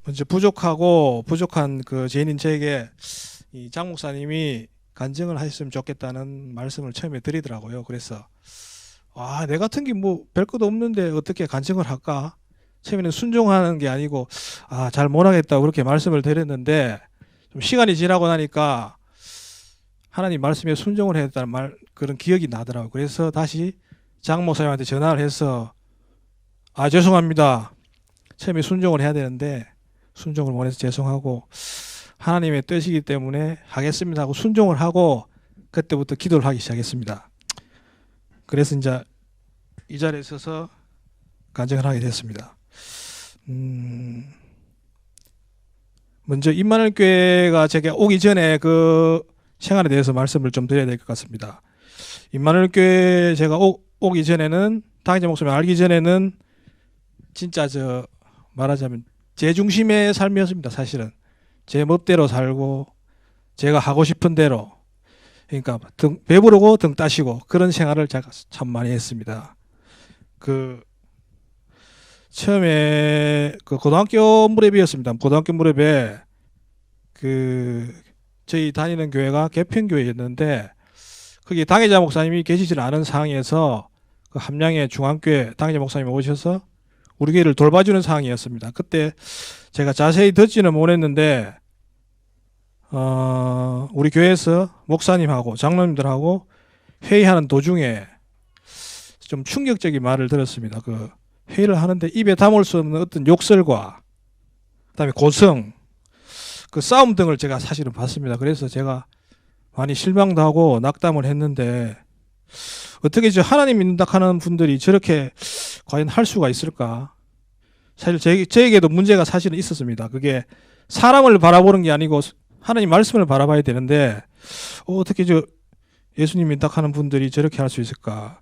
먼저 부족한 그 죄인인 저에게 이 장 목사님이 간증을 하셨으면 좋겠다는 말씀을 처음에 드리더라고요. 그래서 내 같은 게 뭐 별 것도 없는데 어떻게 간증을 할까? 처음에는 순종하는 게 아니고 잘 못하겠다고 그렇게 말씀을 드렸는데 좀 시간이 지나고 나니까 하나님 말씀에 순종을 해야 했다는 그런 기억이 나더라고요. 그래서 다시 장 목사님한테 전화를 해서 죄송합니다. 처음에 순종을 해야 되는데 순종을 못해서 죄송하고 하나님의 뜻이기 때문에 하겠습니다 하고 순종을 하고 그때부터 기도를 하기 시작했습니다. 그래서 이제 이 자리에 서서 간증을 하게 됐습니다. 먼저 임마누엘 교회가 제가 오기 전에 그 생활에 대해서 말씀을 좀 드려야 될 것 같습니다. 임마누엘 교회 제가 오기 전에는 당의자 목사님 알기 전에는 진짜 말하자면 제 중심의 삶이었습니다. 사실은 제 멋대로 살고 제가 하고 싶은 대로 그러니까 배부르고 등 따시고 그런 생활을 제가 참 많이 했습니다. 처음에 고등학교 무렵이었습니다. 고등학교 무렵에 저희 다니는 교회가 개편교회였는데 거기 당회자 목사님이 계시질 않은 상황에서 그 함양의 중앙교회 당회자 목사님이 오셔서 우리 교회를 돌봐주는 상황이었습니다. 그때 제가 자세히 듣지는 못했는데 우리 교회에서 목사님하고 장로님들하고 회의하는 도중에 좀 충격적인 말을 들었습니다. 그 회의를 하는데 입에 담을 수 없는 어떤 욕설과 그다음에 고성, 그 싸움 등을 제가 사실은 봤습니다. 그래서 제가 많이 실망도 하고 낙담을 했는데 어떻게 하나님 믿는다 하는 분들이 저렇게 과연 할 수가 있을까? 사실 저에게도 문제가 사실은 있었습니다. 그게 사람을 바라보는 게 아니고 하나님 말씀을 바라봐야 되는데 어떻게 예수님 믿다 하는 분들이 저렇게 할 수 있을까?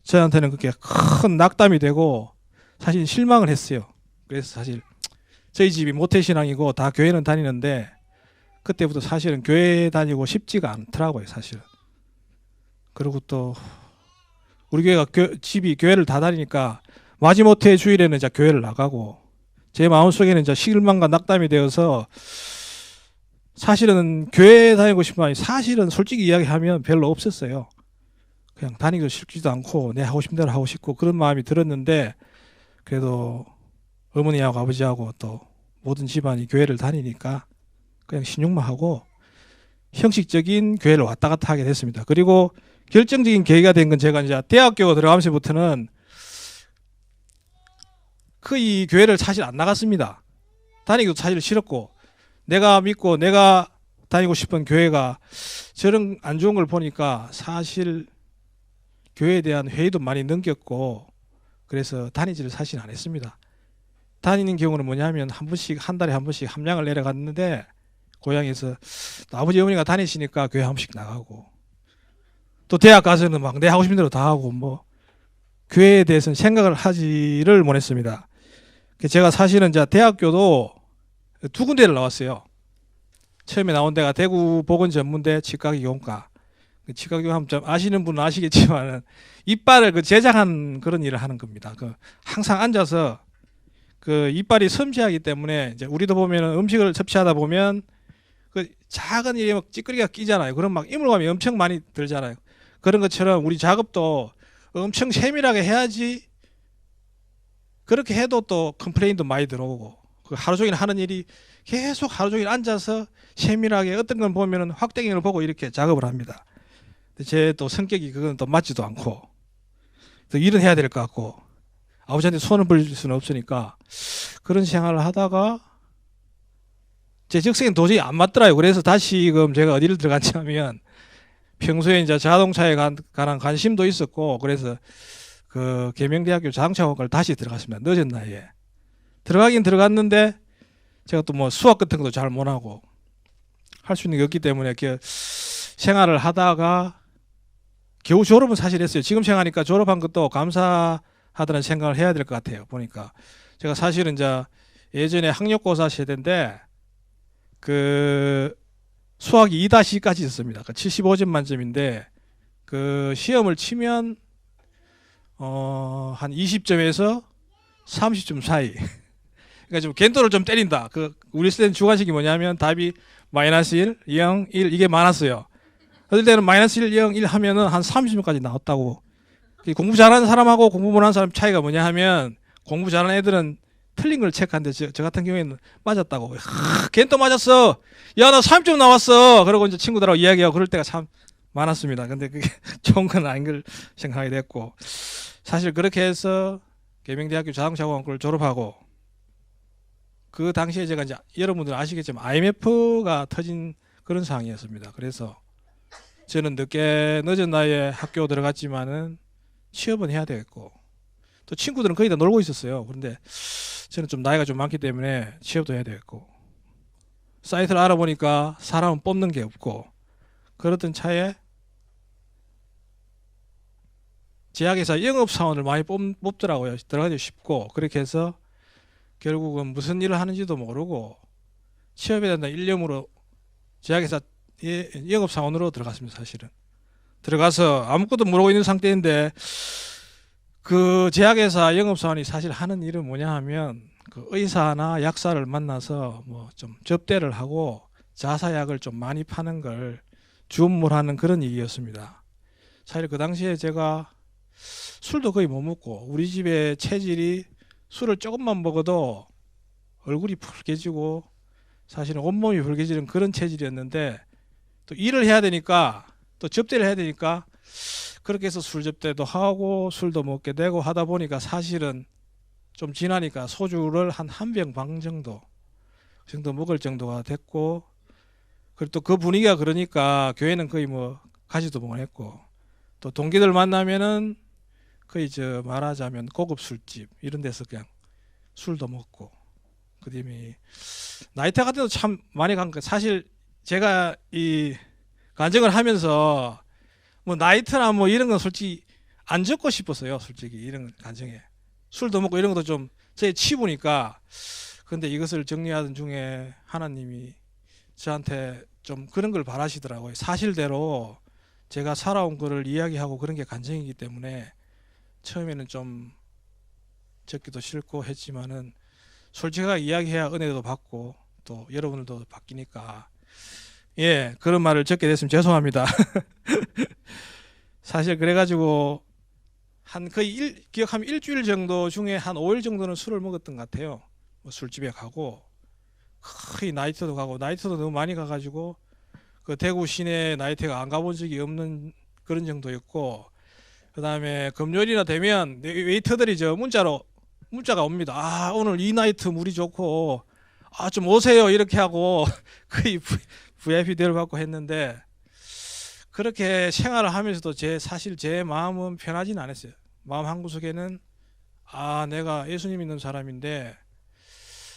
저한테는 그게 큰 낙담이 되고 사실 실망을 했어요. 그래서 사실 저희 집이 모태신앙이고 다 교회는 다니는데 그때부터 사실은 교회 다니고 싶지가 않더라고요. 사실은. 그리고 또 우리 교회가 집이 교회를 다 다니니까 마지못해 주일에는 이제 교회를 나가고 제 마음속에는 이제 실망과 낙담이 되어서 사실은 교회 다니고 싶은 마음이 사실은 솔직히 이야기하면 별로 없었어요. 그냥 다니기도 싫지도 않고 내 하고 싶은 대로 하고 싶고 그런 마음이 들었는데 그래도 어머니하고 아버지하고 또 모든 집안이 교회를 다니니까 그냥 신용만 하고 형식적인 교회를 왔다 갔다 하게 됐습니다. 그리고 결정적인 계기가 된 건 제가 이제 대학교 들어가면서부터는 이 교회를 사실 안 나갔습니다. 다니기도 사실 싫었고 내가 믿고 내가 다니고 싶은 교회가 저런 안 좋은 걸 보니까 사실 교회에 대한 회의도 많이 넘겼고 그래서 다니지를 사실 안 했습니다. 다니는 경우는 뭐냐면 한 달에 한 번씩 함양을 내려갔는데 고향에서 아버지 어머니가 다니시니까 교회 한 번씩 나가고 또 대학 가서는 막 내 하고 싶은 대로 다 하고 뭐 교회에 대해서는 생각을 하지를 못했습니다. 제가 사실은 이제 대학교도 두 군데를 나왔어요. 처음에 나온 데가 대구 보건전문대 치과기공과 치과기공 좀 아시는 분은 아시겠지만 이빨을 제작한 그런 일을 하는 겁니다. 항상 앉아서 이빨이 섬세하기 때문에 이제 우리도 보면은 음식을 섭취하다 보면 작은 일에 막 찌꺼기가 끼잖아요. 그럼 막 이물감이 엄청 많이 들잖아요. 그런 것처럼 우리 작업도 엄청 세밀하게 해야지 그렇게 해도 또 컴플레인도 많이 들어오고 하루 종일 하는 일이 계속 하루 종일 앉아서 세밀하게 어떤 건 보면은 확대경을 보고 이렇게 작업을 합니다. 제 또 성격이 그건 또 맞지도 않고 또 일은 해야 될 것 같고 아버지한테 손을 벌릴 수는 없으니까 그런 생활을 하다가 제 적성에 도저히 안 맞더라고요. 그래서 다시금 제가 어디를 들어갔냐 하면 평소에 이제 자동차에 관한 관심도 있었고 그래서 계명대학교 자동차학과를 다시 들어갔습니다. 늦은 나이에. 들어가긴 들어갔는데 제가 또 뭐 수학 같은 것도 잘 못하고 할 수 있는 게 없기 때문에 생활을 하다가 겨우 졸업은 사실 했어요. 지금 생각하니까 졸업한 것도 감사하다는 생각을 해야 될 것 같아요. 보니까 제가 사실은 이제 예전에 학력고사 세대인데 수학이 2-2까지 있었습니다. 75점 만점인데 시험을 치면 한 20점에서 30점 사이 그러니까 좀 겐토를 좀 때린다. 그 우리 쓰는 주관식이 뭐냐면 답이 마이너스 1, 0, 1 이게 많았어요. 그럴 때는 마이너스 1, 0, 1 하면은 한 30명까지 나왔다고. 공부 잘하는 사람하고 공부 못하는 사람 차이가 뭐냐 하면 공부 잘하는 애들은 틀린 걸 체크하는데 저 같은 경우에는 맞았다고. 겐토 맞았어. 야, 나 30점 나왔어. 그러고 이제 친구들하고 이야기하고 그럴 때가 참 많았습니다. 근데 그게 좋은 건 아닌 걸 생각하게 됐고. 사실 그렇게 해서 계명대학교 자동차공학과를 졸업하고 그 당시에 제가 이제 여러분들 아시겠지만 IMF가 터진 그런 상황이었습니다. 그래서 저는 늦은 나이에 학교 들어갔지만은 취업은 해야 되겠고 또 친구들은 거의 다 놀고 있었어요. 그런데 저는 좀 나이가 좀 많기 때문에 취업도 해야 되겠고 사이트를 알아보니까 사람은 뽑는 게 없고 그러던 차에 제약회사 영업사원을 많이 뽑더라고요. 들어가기 쉽고 그렇게 해서 결국은 무슨 일을 하는지도 모르고 취업해야 된다 일념으로 제약회사 영업사원으로 들어갔습니다. 사실은 들어가서 아무것도 모르고 있는 상태인데 그 제약회사 영업사원이 사실 하는 일은 뭐냐 하면 그 의사나 약사를 만나서 뭐 좀 접대를 하고 자사약을 좀 많이 파는 걸 주문하는 그런 일이었습니다. 사실 그 당시에 제가 술도 거의 못 먹고 우리 집의 체질이 술을 조금만 먹어도 얼굴이 붉게지고 사실은 온몸이 붉게지는 그런 체질이었는데 또 일을 해야 되니까 또 접대를 해야 되니까 그렇게 해서 술 접대도 하고 술도 먹게 되고 하다 보니까 사실은 좀 지나니까 소주를 한 병 반 정도 먹을 정도가 됐고 그리고 또 그 분위기가 그러니까 교회는 거의 뭐 가지도 못했고 또 동기들 만나면은 거의 저 말하자면 고급 술집 이런 데서 그냥 술도 먹고 그다음에 나이트 같은 데도 참 많이 간 거 사실 제가 이 간증을 하면서 뭐 나이트나 뭐 이런 건 솔직히 안 적고 싶었어요. 솔직히 이런 간증에 술도 먹고 이런 것도 좀 제 치부니까 근데 이것을 정리하던 중에 하나님이 저한테 좀 그런 걸 바라시더라고요. 사실대로 제가 살아온 거를 이야기하고 그런 게 간증이기 때문에 처음에는 좀 적기도 싫고 했지만은 솔직하게 이야기해야 은혜도 받고 또 여러분들도 바뀌니까 예 그런 말을 적게 됐으면 죄송합니다. 사실 그래가지고 한 거의 기억하면 일주일 정도 중에 한 5일 정도는 술을 먹었던 것 같아요. 뭐 술집에 가고 거의 나이트도 가고 나이트도 너무 많이 가가지고 그 대구 시내 나이트가 안 가본 적이 없는 그런 정도였고 그 다음에 금요일이나 되면 웨이터들이 저 문자가 옵니다. 아 오늘 이 나이트 물이 좋고 아 좀 오세요 이렇게 하고 거의 VIP 대우를 받고 했는데 그렇게 생활을 하면서도 사실 제 마음은 편하지는 않았어요. 마음 한구석에는 아 내가 예수님 믿는 사람인데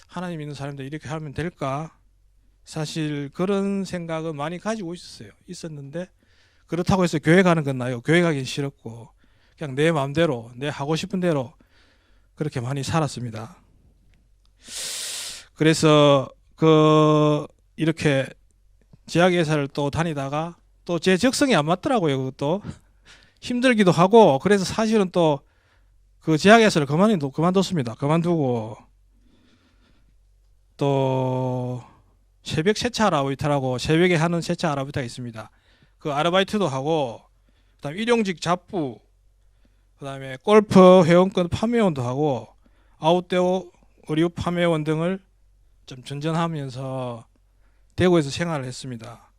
하나님 믿는 사람인데 이렇게 하면 될까? 사실 그런 생각은 많이 가지고 있었는데 그렇다고 해서 교회 가는 건 나요. 교회 가긴 싫었고 그냥 내 마음대로 내 하고 싶은 대로 그렇게 많이 살았습니다. 그래서 이렇게 제약회사를 또 다니다가 또 제 적성이 안 맞더라고요. 그것도 힘들기도 하고 그래서 사실은 또 그 제약회사를 그만뒀습니다. 그만두고 또 새벽 세차 아르바이트라고 새벽에 하는 세차 아르바이트가 있습니다. 그 아르바이트도 하고 그다음 일용직 잡부 그다음에 골프 회원권 판매원도 하고 아웃도어 의류 판매원 등을 좀 전전하면서 대구에서 생활을 했습니다.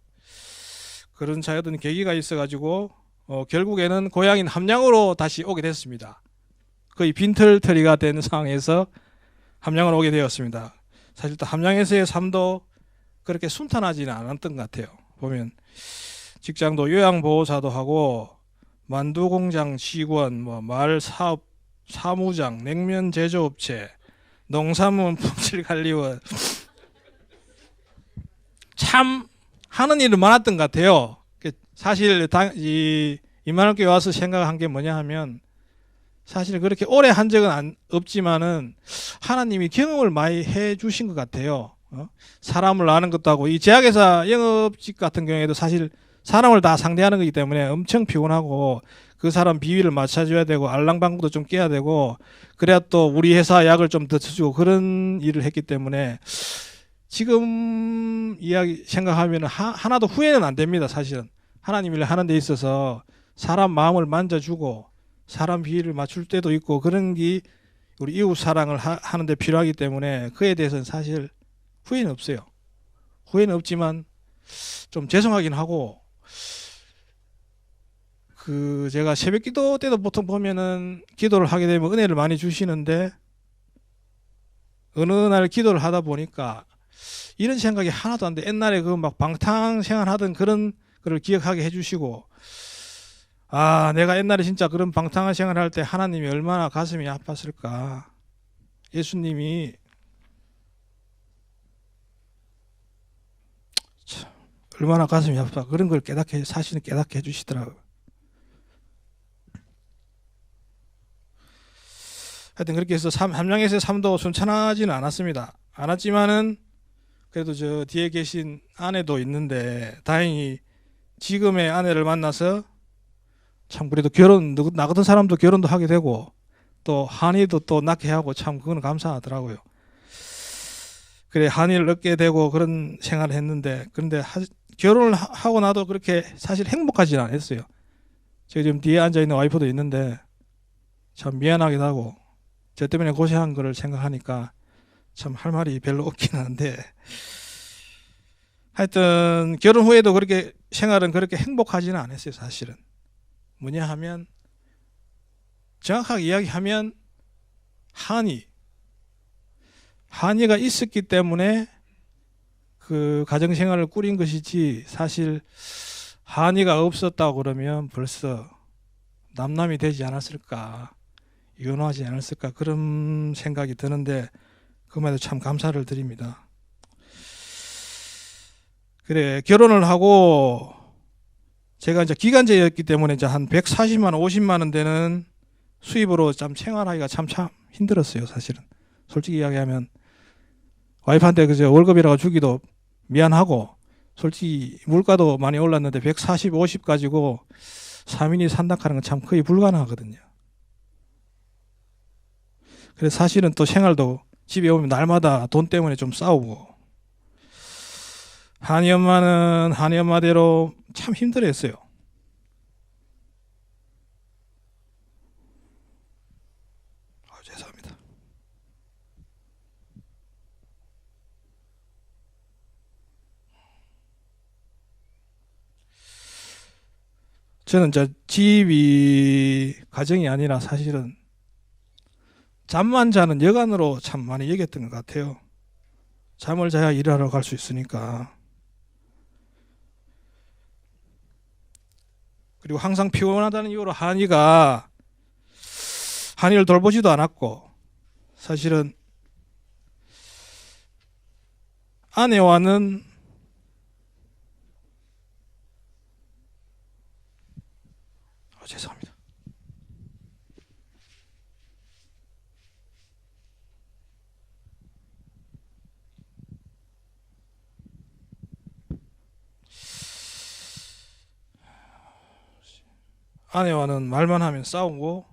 그런 어떤 계기가 있어가지고 결국에는 고향인 함양으로 다시 오게 됐습니다. 거의 빈털터리가 된 상황에서 함양으로 오게 되었습니다. 사실 또 함양에서의 삶도 그렇게 순탄하지는 않았던 것 같아요. 보면 직장도 요양보호사도 하고 만두공장 직원, 뭐 말 사업 사무장, 냉면 제조업체, 농산물 품질관리원 참 하는 일은 많았던 것 같아요. 사실 이만한 교회 와서 생각한 게 뭐냐 하면 사실 그렇게 오래 한 적은 없지만은 하나님이 경험을 많이 해 주신 것 같아요. 사람을 아는 것도 하고 이 제약회사 영업직 같은 경우에도 사실 사람을 다 상대하는 거기 때문에 엄청 피곤하고 그 사람 비위를 맞춰줘야 되고 알랑방구도 좀 깨야 되고 그래야 또 우리 회사 약을 좀 더 쳐주고 그런 일을 했기 때문에 지금 이야기 생각하면 하나도 후회는 안 됩니다. 사실은 하나님 일 하는 데 있어서 사람 마음을 만져주고 사람 비위를 맞출 때도 있고 그런 게 우리 이웃 사랑을 하는 데 필요하기 때문에 그에 대해서는 사실 후회는 없어요. 후회는 없지만 좀 죄송하긴 하고 제가 새벽 기도 때도 보통 보면은 기도를 하게 되면 은혜를 많이 주시는데 어느 날 기도를 하다 보니까 이런 생각이 하나도 안 돼. 옛날에 그 막 방탕생활 하던 그런 걸 기억하게 해주시고 내가 옛날에 진짜 그런 방탕한 생활 할 때 하나님이 얼마나 가슴이 아팠을까. 예수님이 참, 얼마나 가슴이 아파. 그런 걸 사실은 깨닫게 해주시더라고요. 하여튼 그렇게 해서 함양에서의 삶도 순탄하지는 않았지만은 그래도 저 뒤에 계신 아내도 있는데 다행히 지금의 아내를 만나서 참 그래도 나 같은 사람도 결혼도 하게 되고 또 한의도 또 낳게 하고 참 그건 감사하더라고요. 그래 한의를 얻게 되고 그런 생활을 했는데 그런데 결혼을 하고 나도 그렇게 사실 행복하지는 않았어요. 제가 지금 뒤에 앉아있는 와이프도 있는데 참 미안하기도 하고 저 때문에 고생한 거를 생각하니까 참 할 말이 별로 없긴 한데 하여튼 결혼 후에도 그렇게 생활은 그렇게 행복하지는 않았어요. 사실은 뭐냐 하면 정확하게 이야기하면 한의가 있었기 때문에 그 가정생활을 꾸린 것이지 사실 한의가 없었다고 그러면 벌써 남남이 되지 않았을까 이혼하지 않았을까 그런 생각이 드는데 그말에도 참 감사를 드립니다. 그래 결혼을 하고 제가 이제 기간제였기 때문에 이제 한 140만 원, 50만 원 되는 수입으로 참 생활하기가 참 힘들었어요. 사실은 솔직히 이야기하면 와이프한테 그저 월급이라고 주기도 미안하고 솔직히 물가도 많이 올랐는데 140, 50 가지고 3인이 산다는 건 참 거의 불가능하거든요. 그래서 사실은 또 생활도 집에 오면 날마다 돈 때문에 좀 싸우고 한이 엄마는 한이 엄마대로 참 힘들어했어요. 죄송합니다. 저는 집이 가정이 아니라 사실은 잠만 자는 여간으로 참 많이 여겼던 것 같아요. 잠을 자야 일을 하러 갈 수 있으니까. 그리고 항상 피곤하다는 이유로 한이를 돌보지도 않았고 사실은 아내와는 죄송합니다. 아내와는 말만 하면 싸우고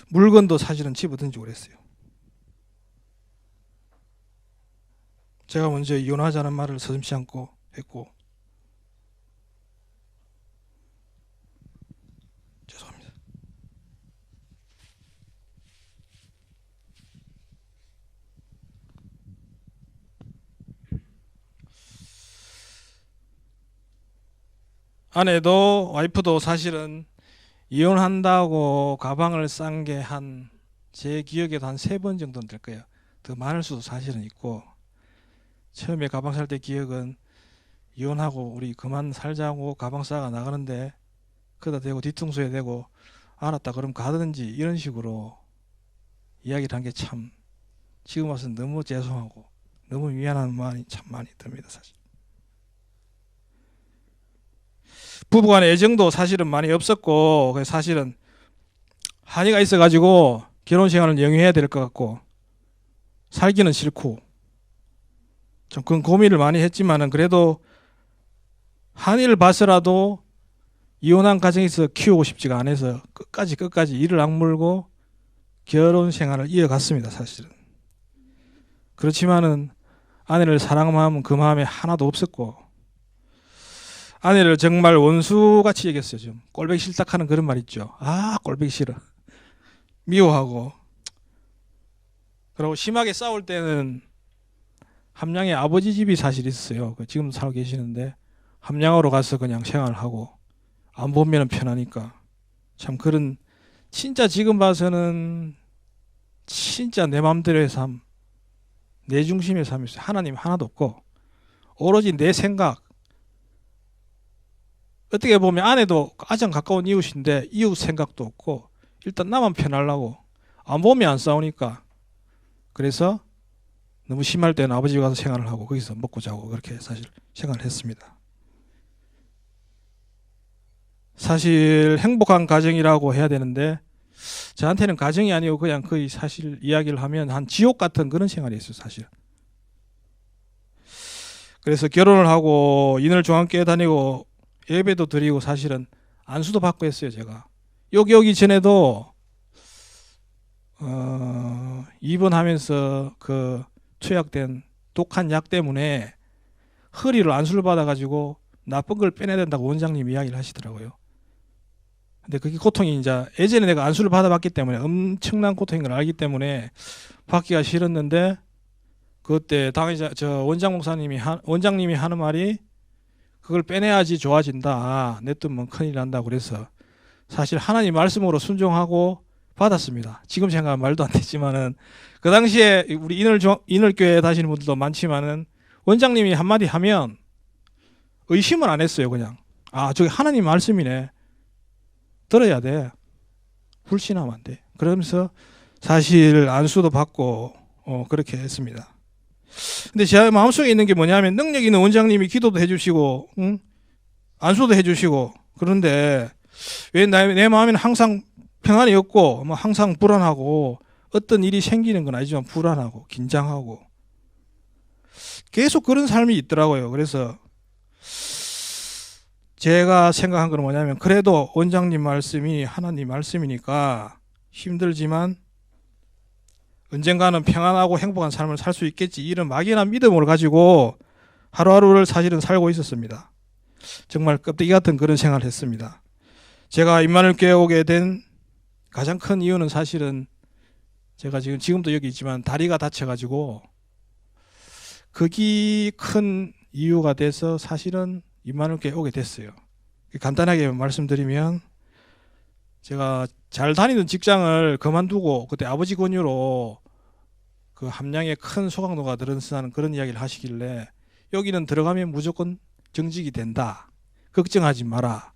물건도 사실은 집어던지고 그랬어요. 제가 먼저 이혼하자는 말을 서슴지 않고 했고 죄송합니다. 아내도 와이프도 사실은 이혼한다고 가방을 싼 게 제 기억에도 한 3번 정도는 될 거예요. 더 많을 수도 사실은 있고 처음에 가방 살 때 기억은 이혼하고 우리 그만 살자고 가방 싸가 나가는데 그다 대고 뒤통수에 대고 알았다 그럼 가든지 이런 식으로 이야기를 한 게 참 지금 와서 너무 죄송하고 너무 미안한 마음이 참 많이 듭니다. 사실 부부간의 애정도 사실은 많이 없었고 사실은 한이가 있어가지고 결혼 생활을 영위해야 될 것 같고 살기는 싫고 좀 그런 고민을 많이 했지만은 그래도 한이를 봐서라도 이혼한 가정에서 키우고 싶지가 않아서 끝까지 이를 악물고 결혼 생활을 이어갔습니다. 사실은. 그렇지만은 아내를 사랑한 마음은 그 마음에 하나도 없었고 아내를 정말 원수같이 여겼어요. 좀 꼴보기 싫다하는 그런 말 있죠. 아, 꼴보기 싫어. 미워하고. 그리고 심하게 싸울 때는 함양에 아버지 집이 사실 있어요. 지금도 살고 계시는데 함양으로 가서 그냥 생활하고 안 보면 편하니까 참 그런 진짜 지금 봐서는 진짜 내 마음대로의 삶, 내 중심의 삶이었어요. 하나님 하나도 없고 오로지 내 생각. 어떻게 보면 아내도 가장 가까운 이웃인데 이웃 생각도 없고 일단 나만 편하려고 안 보면 안 싸우니까 그래서 너무 심할 때는 아버지 집 가서 생활을 하고 거기서 먹고 자고 그렇게 사실 생활을 했습니다. 사실 행복한 가정이라고 해야 되는데 저한테는 가정이 아니고 그냥 거의 사실 이야기를 하면 한 지옥 같은 그런 생활이었어요. 사실. 그래서 결혼을 하고 인월중앙교회 다니고 예배도 드리고 사실은 안수도 받고 했어요. 제가 여기 오기 전에도 입원하면서 그 투약된 독한 약 때문에 허리를 안수를 받아가지고 나쁜 걸 빼내야 된다고 원장님이 이야기를 하시더라고요. 근데 그게 고통이 이제 예전에 내가 안수를 받아봤기 때문에 엄청난 고통인 걸 알기 때문에 받기가 싫었는데 그때 당의자 저 원장님이 하는 말이 그걸 빼내야지 좋아진다. 냅두면 큰일 난다. 그래서 사실 하나님 말씀으로 순종하고 받았습니다. 지금 생각하면 말도 안 되지만은 그 당시에 우리 인월교회 다니시는 분들도 많지만은 원장님이 한마디 하면 의심을 안 했어요. 그냥 아 저기 하나님 말씀이네. 들어야 돼. 불신하면 안 돼. 그러면서 사실 안수도 받고 그렇게 했습니다. 근데 제 마음속에 있는 게 뭐냐면 능력 있는 원장님이 기도도 해주시고 안수도 해주시고 그런데 왜 내 마음에는 항상 평안이 없고 뭐 항상 불안하고 어떤 일이 생기는 건 아니지만 불안하고 긴장하고 계속 그런 삶이 있더라고요. 그래서 제가 생각한 건 뭐냐면 그래도 원장님 말씀이 하나님 말씀이니까 힘들지만 언젠가는 평안하고 행복한 삶을 살 수 있겠지 이런 막연한 믿음을 가지고 하루하루를 사실은 살고 있었습니다. 정말 껍데기 같은 그런 생활을 했습니다. 제가 임마누엘교회 오게 된 가장 큰 이유는 사실은 제가 지금도 여기 있지만 다리가 다쳐가지고 그게 큰 이유가 돼서 사실은 임마누엘교회 오게 됐어요. 간단하게 말씀드리면 제가 잘 다니던 직장을 그만두고 그때 아버지 권유로 그 함양에 큰 소강로가 들어서는 그런 이야기를 하시길래 여기는 들어가면 무조건 정직이 된다. 걱정하지 마라.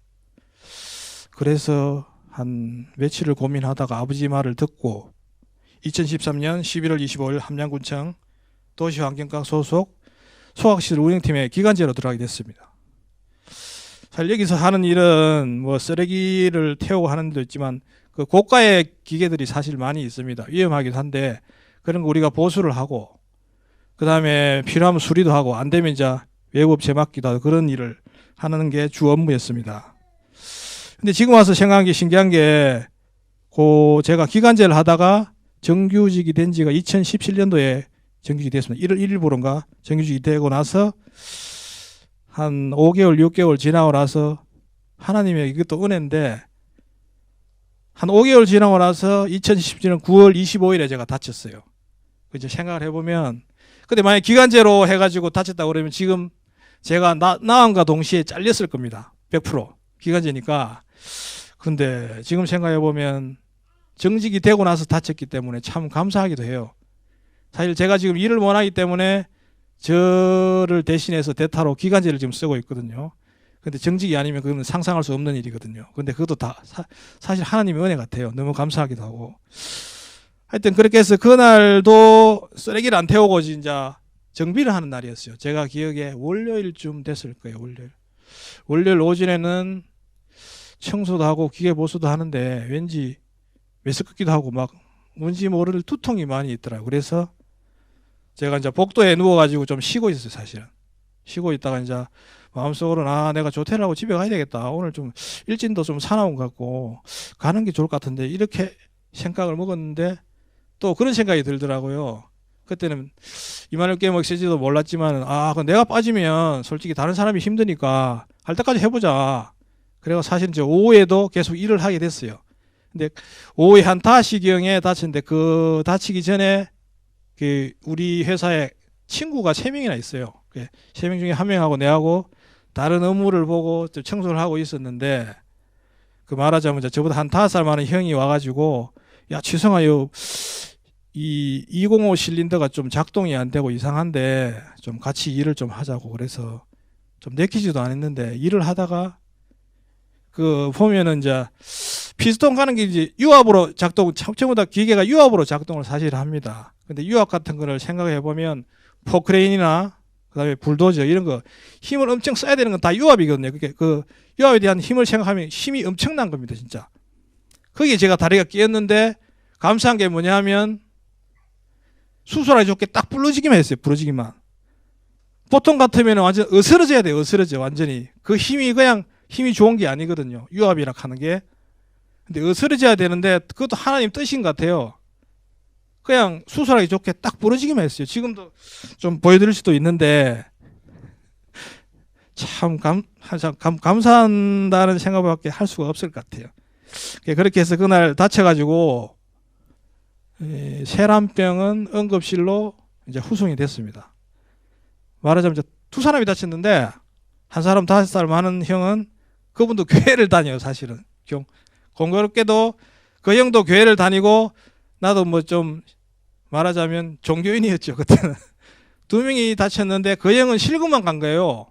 그래서 한 며칠을 고민하다가 아버지 말을 듣고 2013년 11월 25일 함양군청 도시환경과 소속 소각시설 운영팀의 기간제로 들어가게 됐습니다. 사실 여기서 하는 일은 뭐 쓰레기를 태우고 하는 데도 있지만 그 고가의 기계들이 사실 많이 있습니다. 위험하기도 한데 그런 거 우리가 보수를 하고 그 다음에 필요하면 수리도 하고 안 되면 이제 외부업체 맡기도 하고 그런 일을 하는 게 주 업무였습니다. 근데 지금 와서 생각한 게 신기한 게 제가 기간제를 하다가 정규직이 된 지가 2017년도에 정규직이 됐습니다. 1월 1일부로인가 정규직이 되고 나서 한 5개월, 6개월 지나고 나서 하나님의 이것도 은혜인데 한 5개월 지나고 나서 2017년 9월 25일에 제가 다쳤어요. 그죠? 생각을 해보면 근데 만약 기간제로 해가지고 다쳤다고 그러면 지금 제가 나음과 동시에 잘렸을 겁니다. 100% 기간제니까. 근데 지금 생각해보면 정직이 되고 나서 다쳤기 때문에 참 감사하기도 해요. 사실 제가 지금 일을 원하기 때문에 저를 대신해서 대타로 기간제를 지금 쓰고 있거든요. 근데 정직이 아니면 그건 상상할 수 없는 일이거든요. 근데 그것도 다 사실 하나님의 은혜 같아요. 너무 감사하기도 하고. 하여튼 그렇게 해서 그날도 쓰레기를 안 태우고 진짜 정비를 하는 날이었어요. 제가 기억에 월요일쯤 됐을 거예요. 월요일 오전에는 청소도 하고 기계 보수도 하는데 왠지 메스껍기도 하고 막 뭔지 모를 두통이 많이 있더라고요. 그래서 제가 이제 복도에 누워가지고 좀 쉬고 있었어요, 사실은. 쉬고 있다가 이제 마음속으로는 내가 조퇴를 하고 집에 가야 되겠다. 오늘 좀 일진도 좀 사나운 것 같고 가는 게 좋을 것 같은데 이렇게 생각을 먹었는데 또 그런 생각이 들더라고요. 그때는 이마누엘 게임 억세지도 몰랐지만 내가 빠지면 솔직히 다른 사람이 힘드니까 할 때까지 해보자. 그래서 사실 이제 오후에도 계속 일을 하게 됐어요. 근데 오후에 한 5시경에 다쳤는데 그 다치기 전에 그 우리 회사에 친구가 3명이나 있어요. 3명 중에 1명하고 내하고 다른 업무를 보고 청소를 하고 있었는데 그 말하자면 저보다 한 5살 많은 형이 와가지고 야 최성아 이 205 실린더가 좀 작동이 안 되고 이상한데 좀 같이 일을 좀 하자고 그래서 좀 내키지도 않았는데 일을 하다가 그 보면은 이제 피스톤 가는 게 이제 유압으로 작동, 전부 다 기계가 유압으로 작동을 사실 합니다. 근데 유압 같은 거를 생각해 보면 포크레인이나 그다음에 불도저 이런 거 힘을 엄청 써야 되는 건 다 유압이거든요. 그게 그 유압에 대한 힘을 생각하면 힘이 엄청난 겁니다, 진짜. 거기에 제가 다리가 끼었는데 감사한 게 뭐냐면 수술하기 좋게 딱 부러지기만 했어요. 부러지기만. 보통 같으면 완전 어스러져야 돼요. 어스러져 완전히. 그 힘이 그냥 힘이 좋은 게 아니거든요. 유압이라 하는 게. 근데 어스러져야 되는데 그것도 하나님 뜻인 것 같아요. 그냥 수술하기 좋게 딱 부러지기만 했어요. 지금도 좀 보여드릴 수도 있는데 참 감사한다는 생각밖에 할 수가 없을 것 같아요. 그렇게 해서 그날 다쳐가지고 쇠란병은 응급실로 이제 후송이 됐습니다. 말하자면 이제 2사람이 다쳤는데 한 사람 5살 많은 형은 그분도 교회를 다녀요. 사실은 공교롭게도 그 형도 교회를 다니고 나도 뭐 좀 말하자면 종교인이었죠. 그때는 2명이 다쳤는데 그 형은 실금만 간 거예요.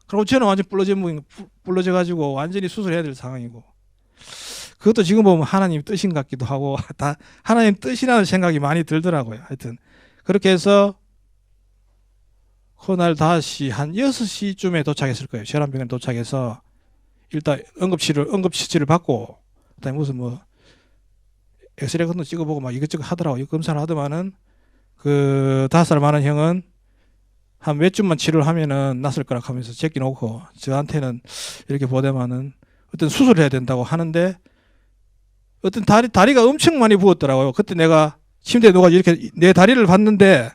그리고 저는 완전 부러져 가지고 완전히 수술해야 될 상황이고 그것도 지금 보면 하나님 뜻인 것 같기도 하고 다 하나님 뜻이라는 생각이 많이 들더라고요. 하여튼 그렇게 해서 그날 다시 한 6시쯤에 도착했을 거예요. 쇠란병원에 도착해서 일단 응급처치를 받고 그다음에 무슨 뭐 엑스레이 같은 거 찍어보고 막 이것저것 하더라고요. 검사를 하더만은 그 5살 많은 형은 한 몇 주만 치료를 하면은 낫을 거라 하면서 제끼놓고 저한테는 이렇게 보대만은 어떤 수술을 해야 된다고 하는데 어떤 다리가 엄청 많이 부었더라고요. 그때 내가 침대에 누가 이렇게 내 다리를 봤는데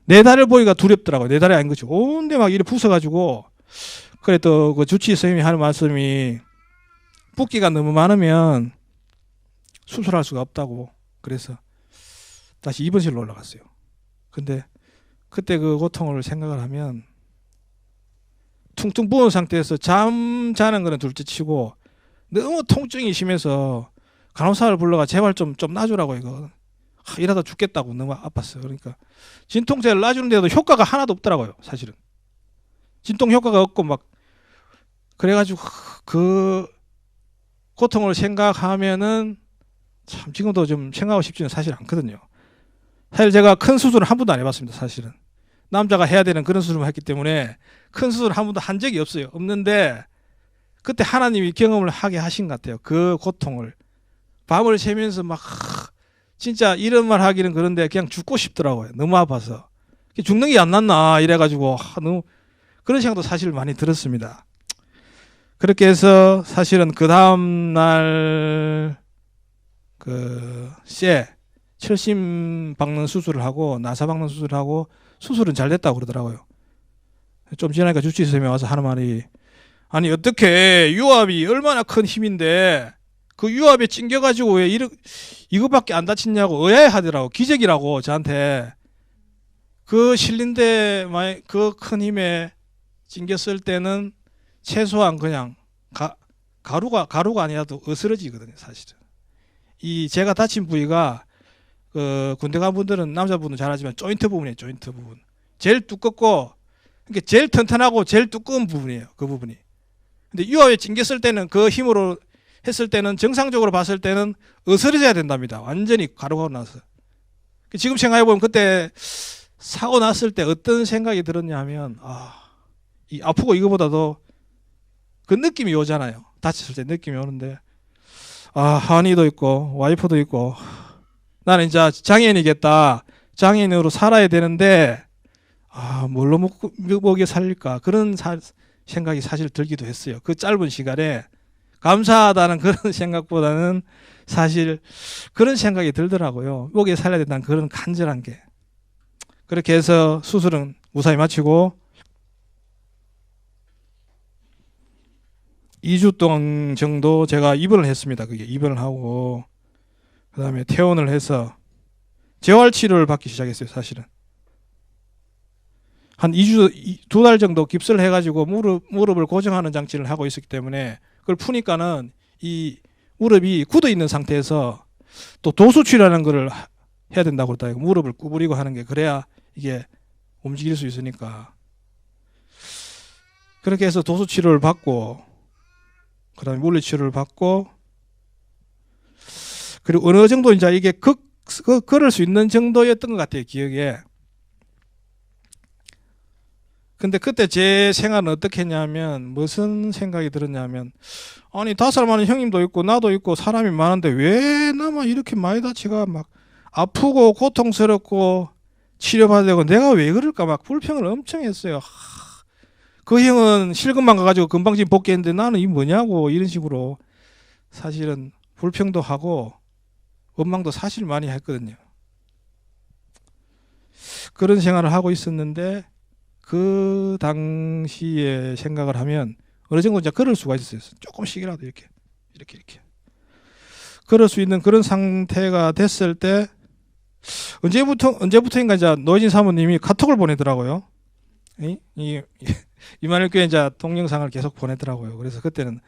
내 다리를 보기가 두렵더라고요. 내 다리 아닌 거죠. 온데 막 이렇게 부숴가지고 그래 또 그 주치의 선생님이 하는 말씀이 붓기가 너무 많으면 수술할 수가 없다고 그래서 다시 입원실로 올라갔어요. 근데 그때 그 고통을 생각을 하면 퉁퉁 부은 상태에서 잠자는 거는 둘째치고 너무 통증이 심해서 간호사를 불러가 제발 좀 놔주라고 이거 이러다 죽겠다고 너무 아팠어요. 그러니까 진통제를 놔주는데도 효과가 하나도 없더라고요. 사실은 진통 효과가 없고 막 그래가지고 그 고통을 생각하면은 참 지금도 좀 생각하고 싶지는 사실 않거든요. 사실 제가 큰 수술을 한 번도 안 해봤습니다. 사실은 남자가 해야 되는 그런 수술을 했기 때문에 큰 수술을 한 번도 한 적이 없어요. 없는데 그때 하나님이 경험을 하게 하신 것 같아요. 그 고통을 밤을 새면서 막 진짜 이런 말 하기는 그런데 그냥 죽고 싶더라고요. 너무 아파서 죽는 게 안 낫나 이래가지고 너무 그런 생각도 사실 많이 들었습니다. 그렇게 해서 사실은 그 다음 날 그 철심 박는 수술을 하고 나사 박는 수술을 하고 수술은 잘 됐다고 그러더라고요. 좀 지나니까 주치의 선생님이 와서 하는 말이 아니 어떻게 유압이 얼마나 큰 힘인데 그 유압에 찡겨가지고 왜 이거밖에 안 다쳤냐고 의아해하더라고. 기적이라고 저한테. 그 실린데 그 큰 힘에 찡겼을 때는 최소한 그냥 가루가 아니라도 어스러지거든요. 사실은. 이 제가 다친 부위가 그 군대 간 분들은 남자분은 잘 알지만 조인트 부분이에요. 조인트 부분. 제일 두껍고 그러니까 제일 튼튼하고 제일 두꺼운 부분이에요. 그 부분이. 근데 유압에 찡겼을 때는 그 힘으로 했을 때는 정상적으로 봤을 때는 어스러져야 된답니다. 완전히 가루가 나서. 지금 생각해보면 그때 사고 났을 때 어떤 생각이 들었냐 하면 이 아프고 이거보다도 그 느낌이 오잖아요. 다쳤을 때 느낌이 오는데 하은이도 있고 와이프도 있고 나는 이제 장애인이겠다. 장애인으로 살아야 되는데 뭘로 먹여 살릴까 그런 생각이 사실 들기도 했어요. 그 짧은 시간에 감사하다는 그런 생각보다는 사실 그런 생각이 들더라고요. 먹여 살려야 된다는 그런 간절한 게. 그렇게 해서 수술은 무사히 마치고 2주 동안 정도 제가 입원을 했습니다. 그게 입원을 하고 그 다음에 퇴원을 해서 재활치료를 받기 시작했어요. 사실은 한 2주 2달 정도 깁스를 해가지고 무릎을 고정하는 장치를 하고 있었기 때문에 그걸 푸니까는 이 무릎이 굳어 있는 상태에서 또 도수치라는 거를 해야 된다고 그랬다. 무릎을 구부리고 하는 게 그래야 이게 움직일 수 있으니까 그렇게 해서 도수치료를 받고 그다음에 물리치료를 받고 그리고 어느 정도 이제 이게 걸을 수 있는 정도였던 것 같아요. 기억에. 근데 그때 제 생각은 어떻게 했냐면 무슨 생각이 들었냐면 아니 5살 많은 형님도 있고 나도 있고 사람이 많은데 왜 나만 이렇게 많이 다치가 막 아프고 고통스럽고 치료받아야 되고 내가 왜 그럴까 막 불평을 엄청 했어요. 그 형은 실금만 가가지고 금방 집 복귀했는데 나는 이 뭐냐고 이런 식으로 사실은 불평도 하고 원망도 사실 많이 했거든요. 그런 생활을 하고 있었는데 그 당시에 생각을 하면 어느 정도 이제 걸을 수가 있었어요. 조금씩이라도 이렇게 걸을 수 있는 그런 상태가 됐을 때 언제부터인가 이제 노진 사모님이 카톡을 보내더라고요. 이만일 교회 이제 동영상을 계속 보내더라고요. 그래서 그때는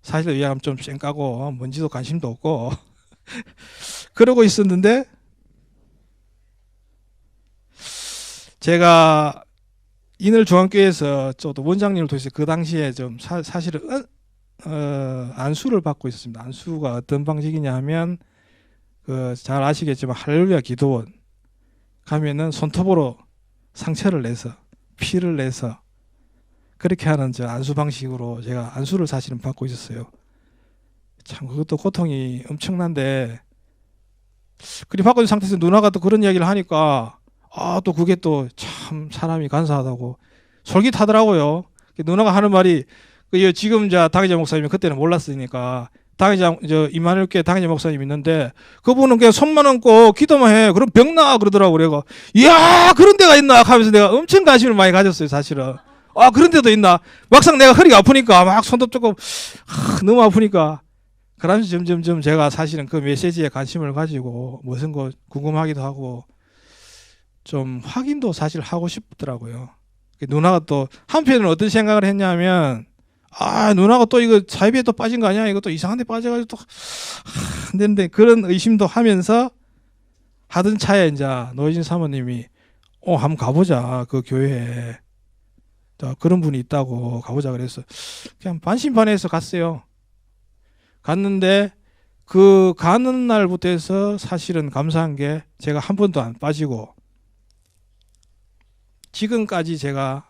사실 의아감 좀 쌩까고 뭔지도 관심도 없고 그러고 있었는데 제가 인을중앙교회에서 저도 원장님을 통해서 그 당시에 좀 사실은 안수를 받고 있었습니다. 안수가 어떤 방식이냐 하면 잘 아시겠지만 할렐루야 기도원 가면은 손톱으로 상처를 내서 피를 내서 그렇게 하는 저 안수 방식으로 제가 안수를 사실은 받고 있었어요. 참 그것도 고통이 엄청난데 그리 받고 있는 상태에서 누나가 또 그런 이야기를 하니까 또 그게 또 참 사람이 간사하다고 솔깃하더라고요. 누나가 하는 말이 지금 당의자 목사님이 그때는 몰랐으니까 이만일 교회 당의자 목사님 있는데 그분은 그냥 손만 얹고 기도만 해. 그럼 병나 그러더라고. 그래가 이야 그런 데가 있나 하면서 내가 엄청 관심을 많이 가졌어요. 사실은. 그런 데도 있나. 막상 내가 허리가 아프니까 막 손톱 조금 너무 아프니까 그러면서 점점점 제가 사실은 그 메시지에 관심을 가지고 무슨 거 궁금하기도 하고 좀 확인도 사실 하고 싶더라고요. 누나가 또 한편으로는 어떤 생각을 했냐면 누나가 또 이거 사이비에 또 빠진 거 아니야? 이거 또 이상한 데 빠져가지고 또 안 되는데 그런 의심도 하면서 하던 차에 이제 노혜진 사모님이 한번 가보자. 그 교회에 그런 분이 있다고 가보자 그래서 그냥 반신반의해서 갔어요. 갔는데 그 가는 날부터 해서 사실은 감사한 게 제가 한 번도 안 빠지고 지금까지 제가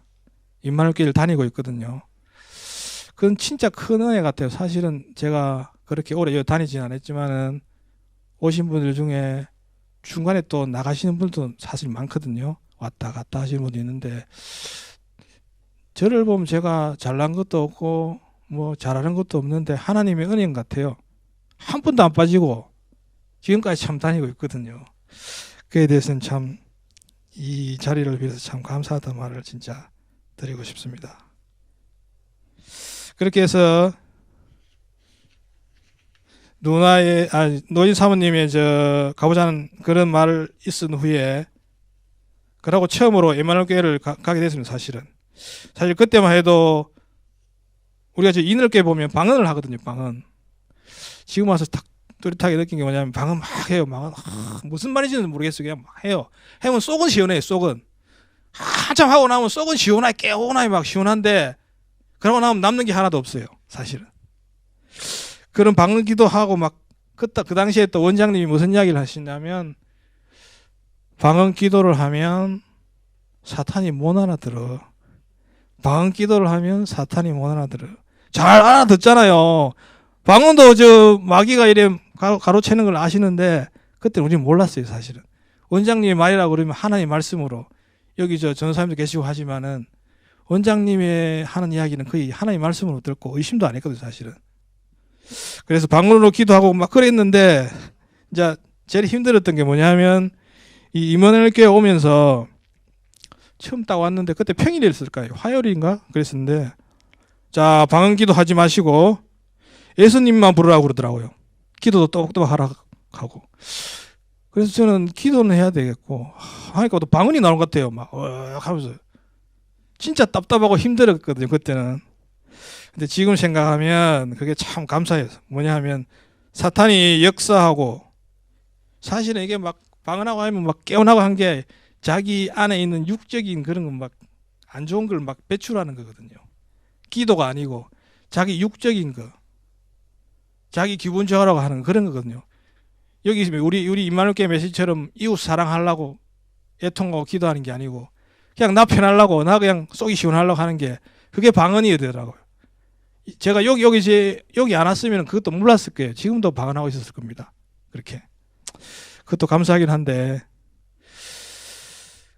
임마누엘교회를 다니고 있거든요. 그건 진짜 큰 은혜 같아요. 사실은 제가 그렇게 오래 다니진 않았지만은 오신 분들 중에 중간에 또 나가시는 분들도 사실 많거든요. 왔다 갔다 하시는 분도 있는데 저를 보면 제가 잘난 것도 없고 뭐 잘하는 것도 없는데 하나님의 은혜 같아요. 한 번도 안 빠지고 지금까지 참 다니고 있거든요. 그에 대해서는 참 이 자리를 빌어서 참 감사하다는 말을 진짜 드리고 싶습니다. 그렇게 해서 노인 사모님의 가보자는 그런 말을 있은 후에 그러고 처음으로 임마누엘 교회를 가게 됐습니다. 사실 그때만 해도 우리가 인을교회 보면 방언을 하거든요. 방언. 지금 와서 딱 뚜렷하게 느낀 게 뭐냐면 방언 막 해요. 무슨 말인지는 모르겠어요. 그냥 막 해요. 해면 속은 시원해요. 속은. 한참 하고 나면 속은 시원하게 개운하게 막 시원한데 그러고 나면 남는 게 하나도 없어요. 사실은. 그런 방언 기도하고 막 그 당시에 또 원장님이 무슨 이야기를 하시냐면 방언 기도를 하면 사탄이 못 알아들어. 방언 기도를 하면 사탄이 못 알아들어. 잘 알아듣잖아요. 방언도 저 마귀가 이래 가로채는 걸 아시는데 그때 우리는 몰랐어요, 사실은. 원장님의 말이라고 그러면 하나님의 말씀으로 여기 저 전사님도 계시고 하지만은 원장님의 하는 이야기는 거의 하나님의 말씀으로 듣고 의심도 안 했거든요, 사실은. 그래서 방언으로 기도하고 막 그랬는데 이제 제일 힘들었던 게 뭐냐면 이 임원회 교회 오면서 처음 딱 왔는데 그때 평일이었을까요? 화요일인가? 그랬었는데 자, 방언 기도 하지 마시고 예수님만 부르라고 그러더라고요. 기도도 또박또박 하라고 하고. 그래서 저는 기도는 해야 되겠고 하니까 또 방언이 나온 것 같아요. 막 하면서 진짜 답답하고 힘들었거든요, 그때는. 근데 지금 생각하면 그게 참 감사해요. 뭐냐 하면 사탄이 역사하고 사실은 이게 막 방언하고 하면 막 깨어나고 한 게 자기 안에 있는 육적인 그런 건 막 안 좋은 걸 막 배출하는 거거든요. 기도가 아니고 자기 육적인 거, 자기 기분 좋아라고 하는 그런 거거든요. 여기 우리 임마누엘 교회 메시지처럼 이웃 사랑하려고 애통하고 기도하는 게 아니고 그냥 나 편하려고 나 그냥 속이 시원하려고 하는 게 그게 방언이 되더라고요. 제가 여기 안 왔으면 그것도 몰랐을 거예요. 지금도 방언하고 있었을 겁니다. 그렇게. 그것도 감사하긴 한데.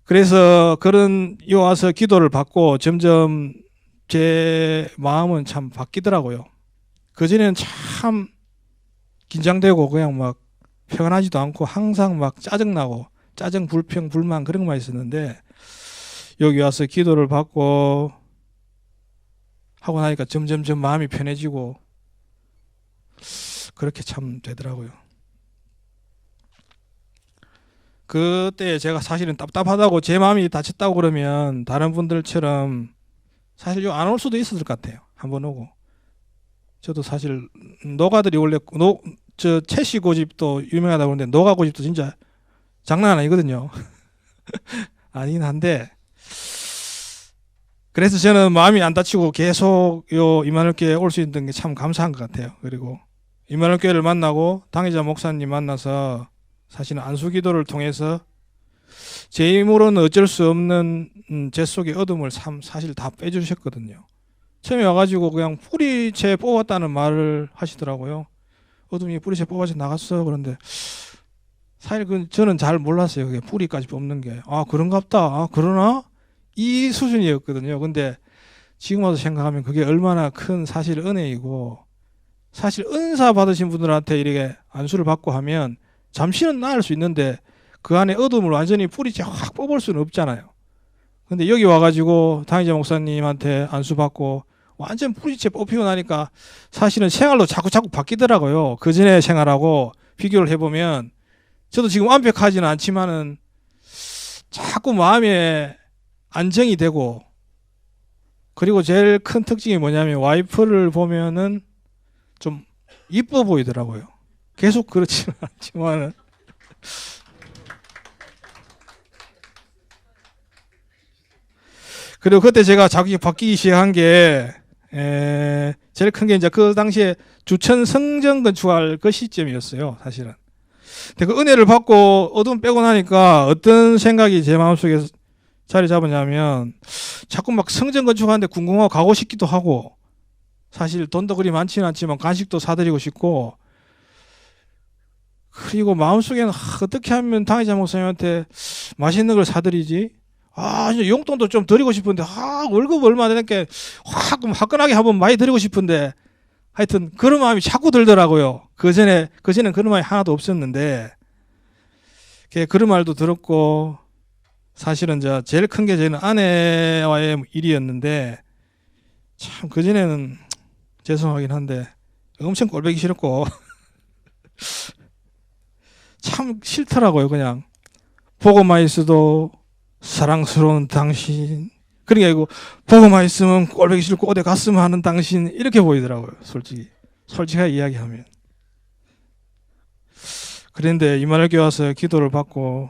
그래서 그런 요 와서 기도를 받고 점점 제 마음은 참 바뀌더라고요. 그전에는 참 긴장되고 그냥 막 평안하지도 않고 항상 막 짜증나고 짜증, 불평, 불만 그런 것만 있었는데 여기 와서 기도를 받고 하고 나니까 점점점 마음이 편해지고 그렇게 참 되더라고요. 그때 제가 사실은 답답하다고 제 마음이 다쳤다고 그러면 다른 분들처럼 사실 안 올 수도 있었을 것 같아요. 한번 오고. 저도 사실 노가들이 원래 저 채씨 고집도 유명하다고 그러는데 노가 고집도 진짜 장난 아니거든요. 아니긴 한데 그래서 저는 마음이 안 다치고 계속 요 임마누엘 교회에 올 수 있는 게 참 감사한 것 같아요. 그리고 임마누엘 교회를 만나고 당회자 목사님 만나서 사실은 안수기도를 통해서 제 힘으로는 어쩔 수 없는 제 속의 어둠을 사실 다 빼주셨거든요. 처음에 와가지고 그냥 뿌리채 뽑았다는 말을 하시더라고요. 어둠이 뿌리채 뽑아서 나갔어. 그런데 사실 저는 잘 몰랐어요. 그게 뿌리까지 뽑는 게. 아, 그런갑다. 아, 그러나? 이 수준이었거든요. 근데 지금 와서 생각하면 그게 얼마나 큰 사실 은혜이고 사실 은사 받으신 분들한테 이렇게 안수를 받고 하면 잠시는 나을 수 있는데 그 안에 어둠을 완전히 뿌리채 확 뽑을 수는 없잖아요. 근데 여기 와가지고 당의자 목사님한테 안수 받고 완전 뿌리채 뽑히고 나니까 사실은 생활도 자꾸 바뀌더라고요. 그 전에 생활하고 비교를 해보면 저도 지금 완벽하지는 않지만은 자꾸 마음에 안정이 되고 그리고 제일 큰 특징이 뭐냐면 와이프를 보면은 좀 이뻐 보이더라고요. 계속 그렇지는 않지만은 그리고 그때 제가 자기 바뀌기 시작한 게 제일 큰 게 이제 그 당시에 주천 성전 건축할 그 시점이었어요, 사실은. 근데 그 은혜를 받고 어둠 빼고 나니까 어떤 생각이 제 마음속에 자리 잡았냐면 자꾸 막 성전 건축하는데 궁금하고 가고 싶기도 하고 사실 돈도 그리 많지는 않지만 간식도 사드리고 싶고 그리고 마음속에는 어떻게 하면 당회자 목사님한테 맛있는 걸 사드리지? 이제 용돈도 좀 드리고 싶은데 월급 얼마 되니까 확 화끈하게 한번 많이 드리고 싶은데 하여튼 그런 마음이 자꾸 들더라고요. 그전에는 그런 마음이 하나도 없었는데 그런 말도 들었고 사실은 제일 큰 게 저는 아내와의 일이었는데 참 그전에는 죄송하긴 한데 엄청 꼴보기 싫었고 참 싫더라고요. 그냥 보고만 있어도 사랑스러운 당신 그러니까 이거 보고만 있으면 꼴보기 싫고 어디 갔으면 하는 당신 이렇게 보이더라고요. 솔직하게 이야기하면. 그런데 임마누엘 교회 와서 기도를 받고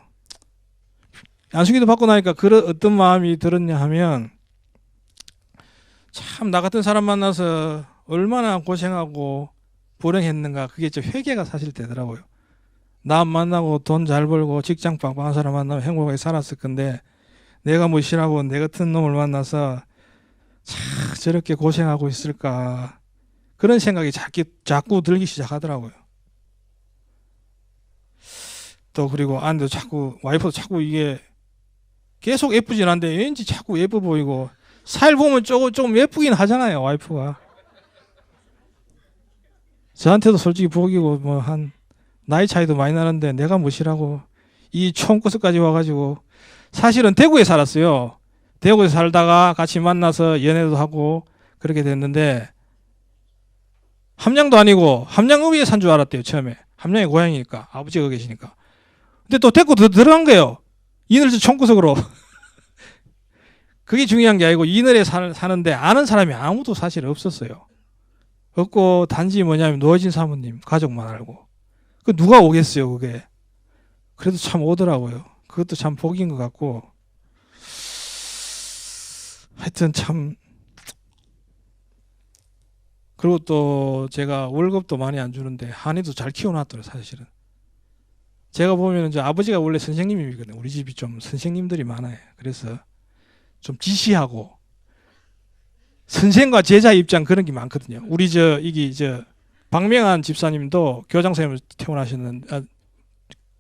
안수기도 받고 나니까 그런 어떤 마음이 들었냐 하면 참 나 같은 사람 만나서 얼마나 고생하고 불행했는가 그게 회개가 사실 되더라고요. 나 만나고 돈 잘 벌고 직장 빵빵한 사람 만나면 행복하게 살았을 건데 내가 무시하고 내 같은 놈을 만나서 참 저렇게 고생하고 있을까 그런 생각이 자꾸 들기 시작하더라고요. 또 그리고 아내도 자꾸, 와이프도 자꾸 이게 계속 예쁘진 않은데 왠지 자꾸 예뻐 보이고, 살 보면 조금 예쁘긴 하잖아요, 와이프가. 저한테도 솔직히 보기고 뭐 한 나이 차이도 많이 나는데 내가 무시라고 이 총구석까지 와가지고, 사실은 대구에 살았어요. 대구에 살다가 같이 만나서 연애도 하고 그렇게 됐는데, 함양도 아니고 함양읍에 산 줄 알았대요, 처음에. 함양이 고향이니까, 아버지가 계시니까. 근데 또 대구 들어간 거예요, 이늘저 총구석으로. 그게 중요한 게 아니고, 이늘에 사는데 아는 사람이 아무도 사실 없었어요. 없고, 단지 뭐냐면 노어진 사모님 가족만 알고. 그 누가 오겠어요, 그게. 그래도 참 오더라고요. 그것도 참 복인 것 같고. 하여튼 참. 그리고 또 제가 월급도 많이 안 주는데 한이도 잘 키워놨더라고요, 사실은. 제가 보면 이제 아버지가 원래 선생님이거든요. 우리 집이 좀 선생님들이 많아요. 그래서 좀 지시하고, 선생과 제자 입장 그런 게 많거든요. 우리 박명한 집사님도 교장 선생님으로 태어나셨는데,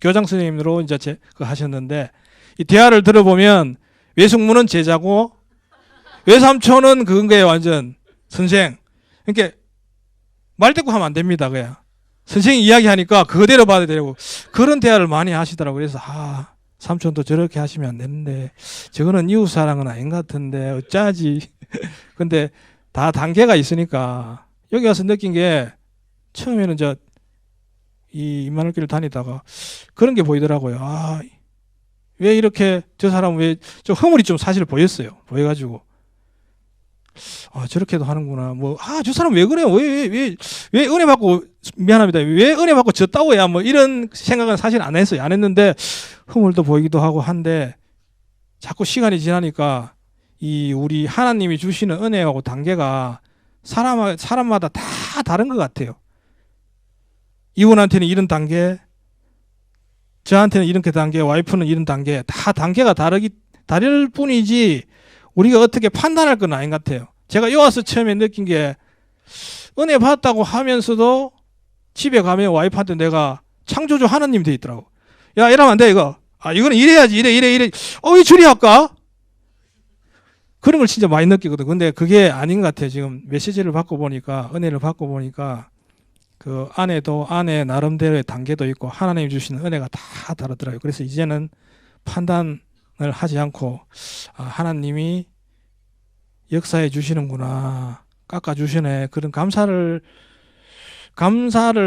교장 선생님으로 이제 하셨는데, 이 대화를 들어보면 외숙모는 제자고 외삼촌은 그건 거예요, 완전 선생. 그러니까 말대꾸 하면 안 됩니다, 그냥. 선생이 이야기하니까 그대로 받아야 되고, 그런 대화를 많이 하시더라고요. 그래서 삼촌도 저렇게 하시면 안 되는데, 저거는 이웃 사랑은 아닌 것 같은데 어쩌지. 근데 다 단계가 있으니까. 여기 와서 느낀 게, 처음에는 이 임마누엘교회를 다니다가 그런 게 보이더라고요. 왜 이렇게 저 사람은 왜 좀 허물이 좀 사실 보였어요. 보여가지고 저렇게도 하는구나. 뭐 저 사람 왜 그래요? 왜 은혜 받고, 미안합니다, 왜 은혜 받고 졌다고야, 뭐 이런 생각은 사실 안 했어요. 안 했는데 허물도 보이기도 하고 한데, 자꾸 시간이 지나니까 우리 하나님이 주시는 은혜하고 단계가 사람마다 다 다른 것 같아요. 이분한테는 이런 단계, 저한테는 이렇게 단계, 와이프는 이런 단계, 다 단계가 다를 뿐이지 우리가 어떻게 판단할 건 아닌 것 같아요. 제가 여기 와서 처음에 느낀 게, 은혜 받았다고 하면서도 집에 가면 와이프한테 내가 창조주 하나님 돼 있더라고. 야, 이러면 안 돼, 이거. 이거는 이래야지, 이래. 왜 줄이할까? 그런 걸 진짜 많이 느끼거든. 근데 그게 아닌 것 같아요. 지금 메시지를 받고 보니까, 은혜를 받고 보니까, 그 안에 나름대로의 단계도 있고, 하나님이 주시는 은혜가 다 다르더라고요. 그래서 이제는 판단을 하지 않고, 하나님이 역사해 주시는구나, 깎아 주시네, 그런 감사를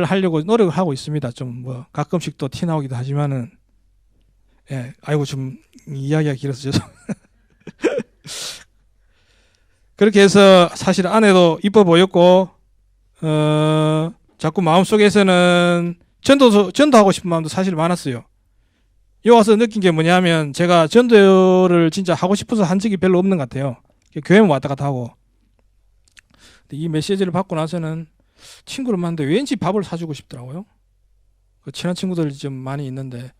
하려고 노력을 하고 있습니다. 좀 뭐 가끔씩 또 티 나오기도 하지만은, 예, 아이고 좀 이야기가 길어서 죄송합니다. 그렇게 해서 사실 아내도 이뻐 보였고, 자꾸 마음속에서는 전도하고 싶은 마음도 사실 많았어요. 여기 와서 느낀 게 뭐냐면, 제가 전도를 진짜 하고 싶어서 한 적이 별로 없는 것 같아요. 교회만 왔다 갔다 하고. 근데 이 메시지를 받고 나서는 친구를 만났는데 왠지 밥을 사주고 싶더라고요. 그 친한 친구들이 좀 많이 있는데,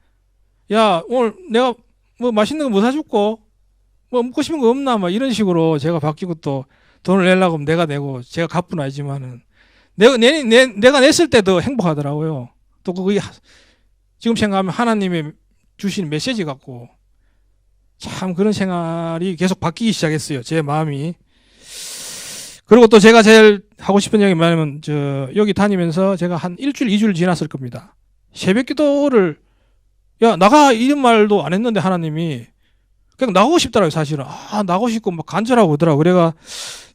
야, 오늘 내가 뭐 맛있는 거 뭐 사줄고, 뭐 먹고 싶은 거 없나, 막 이런 식으로 제가 바뀌고, 또 돈을 내려고 하면 내가 내고, 제가 갚은 알지만은 내가 냈을 때도 행복하더라고요. 또 그게 지금 생각하면 하나님의 주신 메시지 같고, 참 그런 생활이 계속 바뀌기 시작했어요, 제 마음이. 그리고 또 제가 제일 하고 싶은 얘기 뭐냐면, 여기 다니면서 제가 한 일주일, 2주일 지났을 겁니다. 새벽 기도를, 야, 나가, 이런 말도 안 했는데 하나님이 그냥 나가고 싶더라고요, 사실은. 나가고 싶고 막 간절하고 그러더라고요. 그래가